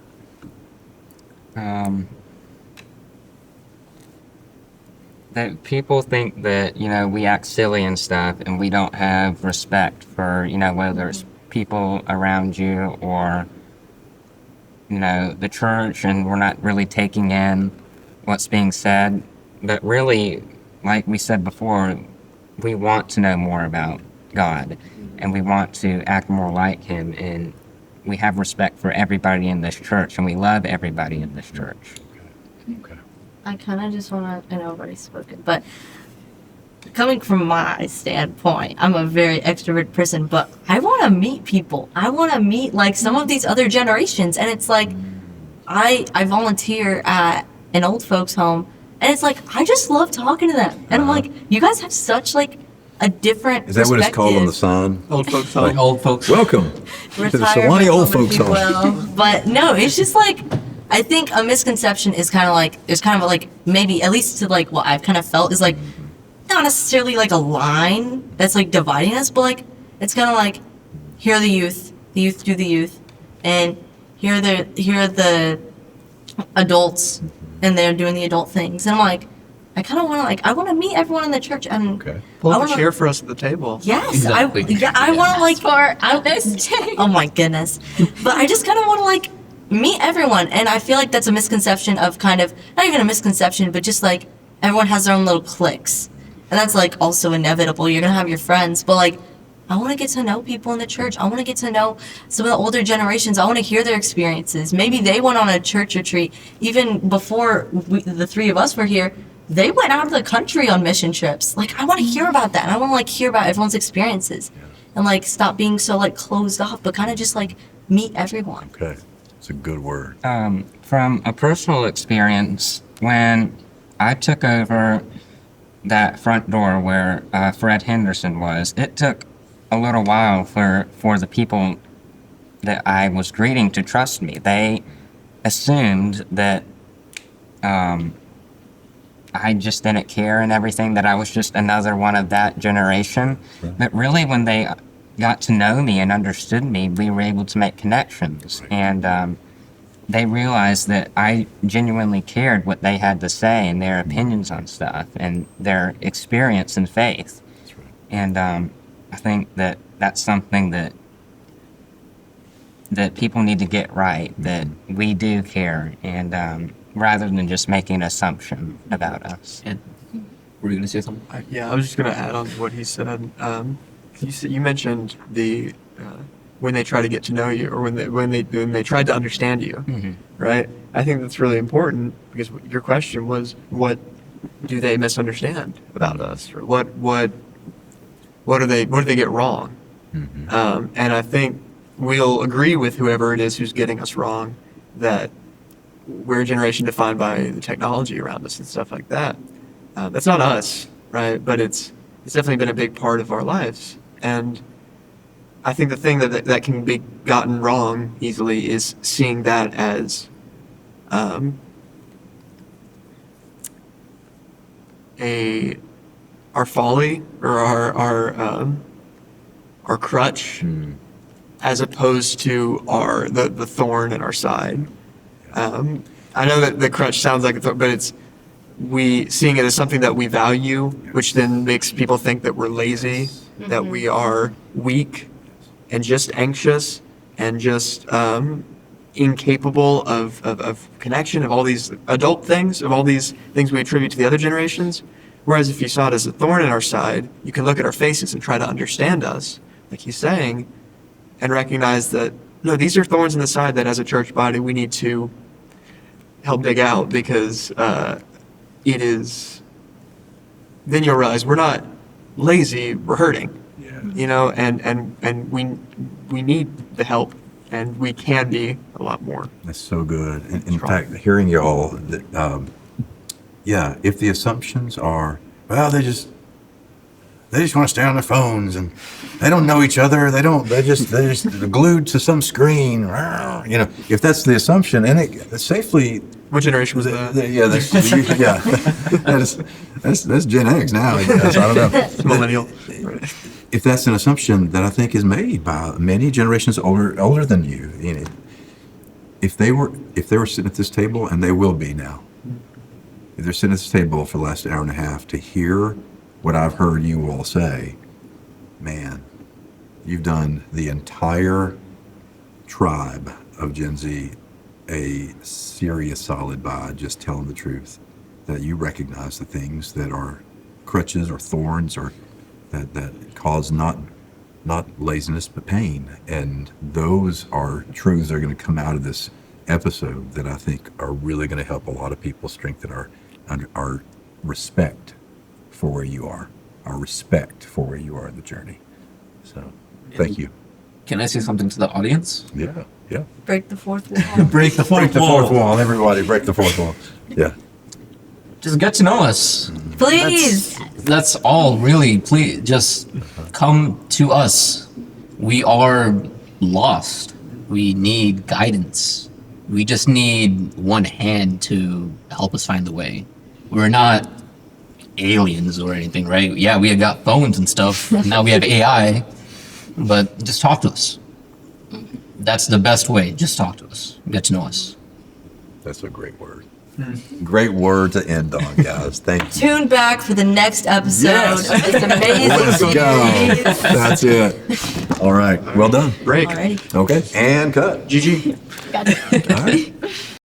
That people think that, we act silly and stuff, and we don't have respect for, whether it's people around you or, the church, and we're not really taking in what's being said. But really, like we said before, we want to know more about God, and we want to act more like Him, and we have respect for everybody in this church, and we love everybody in this church. Okay. I kind of just want to, I know I've already spoken, but coming from my standpoint, I'm a very extroverted person, but I want to meet people. I want to meet like some of these other generations. And it's like, I volunteer at an old folks home, and it's like, I just love talking to them. And I'm like, you guys have such like a different Is that what it's called on the sign? Old folks Like home. old folks. Welcome to the Sewanee Old Folks Home. But no, it's just like, I think a misconception is kind of like, there's kind of like, maybe, at least to like what I've kind of felt is like, not necessarily like a line that's like dividing us, but like, it's kind of like, here are the youth do the youth, and here are the adults, and they're doing the adult things. And I'm like, I kind of want to like, I want to meet everyone in the church, and Okay. Pull I up a wanna- chair for us at the table. yes, Exactly. I want to like, For this day. oh my goodness. But I just kind of want to like meet everyone. And I feel like that's a misconception of kind of, not even a misconception, but just like everyone has their own little cliques. And that's like also inevitable. You're going to have your friends. But like, I want to get to know people in the church. I want to get to know some of the older generations. I want to hear their experiences. Maybe they went on a church retreat. Even before the three of us were here, they went out of the country on mission trips. Like, I want to hear about that. And I want to like hear about everyone's experiences. And like stop being so like closed off, but kind of just like meet everyone. Okay. It's a good word. From a personal experience, when I took over that front door where Fred Henderson was, it took a little while for the people that I was greeting to trust me. They assumed that I just didn't care and everything, that I was just another one of that generation. Right. But really, when they got to know me and understood me, we were able to make connections. Right. And they realized that I genuinely cared what they had to say and their opinions on stuff and their experience in faith. That's right. And I think that that's something that people need to get right, that we do care, and rather than just making an assumption about us. And were you going to say something? I was just going to add on to what he said. You mentioned the when they try to get to know you, or when they tried to understand you, Mhm. right? I think that's really important, because your question was, what do they misunderstand about us, or what do they get wrong? Mm-hmm. And I think we'll agree with whoever it is who's getting us wrong, that we're a generation defined by the technology around us and stuff like that. That's not us, right? But it's definitely been a big part of our lives. And I think the thing that can be gotten wrong easily is seeing that as our folly, or our crutch, as opposed to the thorn in our side. I know that the crutch sounds like a thorn, but we seeing it as something that we value, which then makes people think that we're lazy, that we are weak, and just anxious, and just incapable of connection, of all these adult things, of all these things we attribute to the other generations. Whereas if you saw it as a thorn in our side, you can look at our faces and try to understand us, like he's saying, and recognize that no, these are thorns in the side that as a church body we need to help dig out, because it is, then you'll realize we're not lazy, we're hurting. You know, and we need the help, and we can be a lot more. That's so good. In Strong. fact, hearing y'all, yeah, if the assumptions are, well, they just want to stay on their phones and they don't know each other. They're just glued to some screen. You know, if that's the assumption, and it safely. What generation was that? Yeah, that's Gen X now. I guess. I don't know. Millennial. If that's an assumption that I think is made by many generations older than you, you know, if they were sitting at this table, and they will be now, if they're sitting at this table for the last hour and a half to hear what I've heard you all say, man, you've done the entire tribe of Gen Z a serious solid by just telling the truth, that you recognize the things that are crutches or thorns or that cause not laziness but pain, and those are truths that are going to come out of this episode that I think are really going to help a lot of people strengthen our respect for where you are, our respect for where you are in the journey. So thank you. Can I say something to the audience? Yeah. Break the fourth wall. Break the Break the fourth wall, everybody. Break the fourth wall. Yeah. Just get to know us. Please. That's all, really. Please, just come to us. We are lost. We need guidance. We just need one hand to help us find the way. We're not aliens or anything, right? Yeah, we have got phones and stuff. Now we have AI. But just talk to us. That's the best way. Just talk to us. Get to know us. That's a great word. Great word to end on, guys. Thank you. Tune back for the next episode Yes. of this amazing Let's go. series. That's it. All right. Well done. Break. Alrighty. Okay. And cut. GG. Gotcha. All right.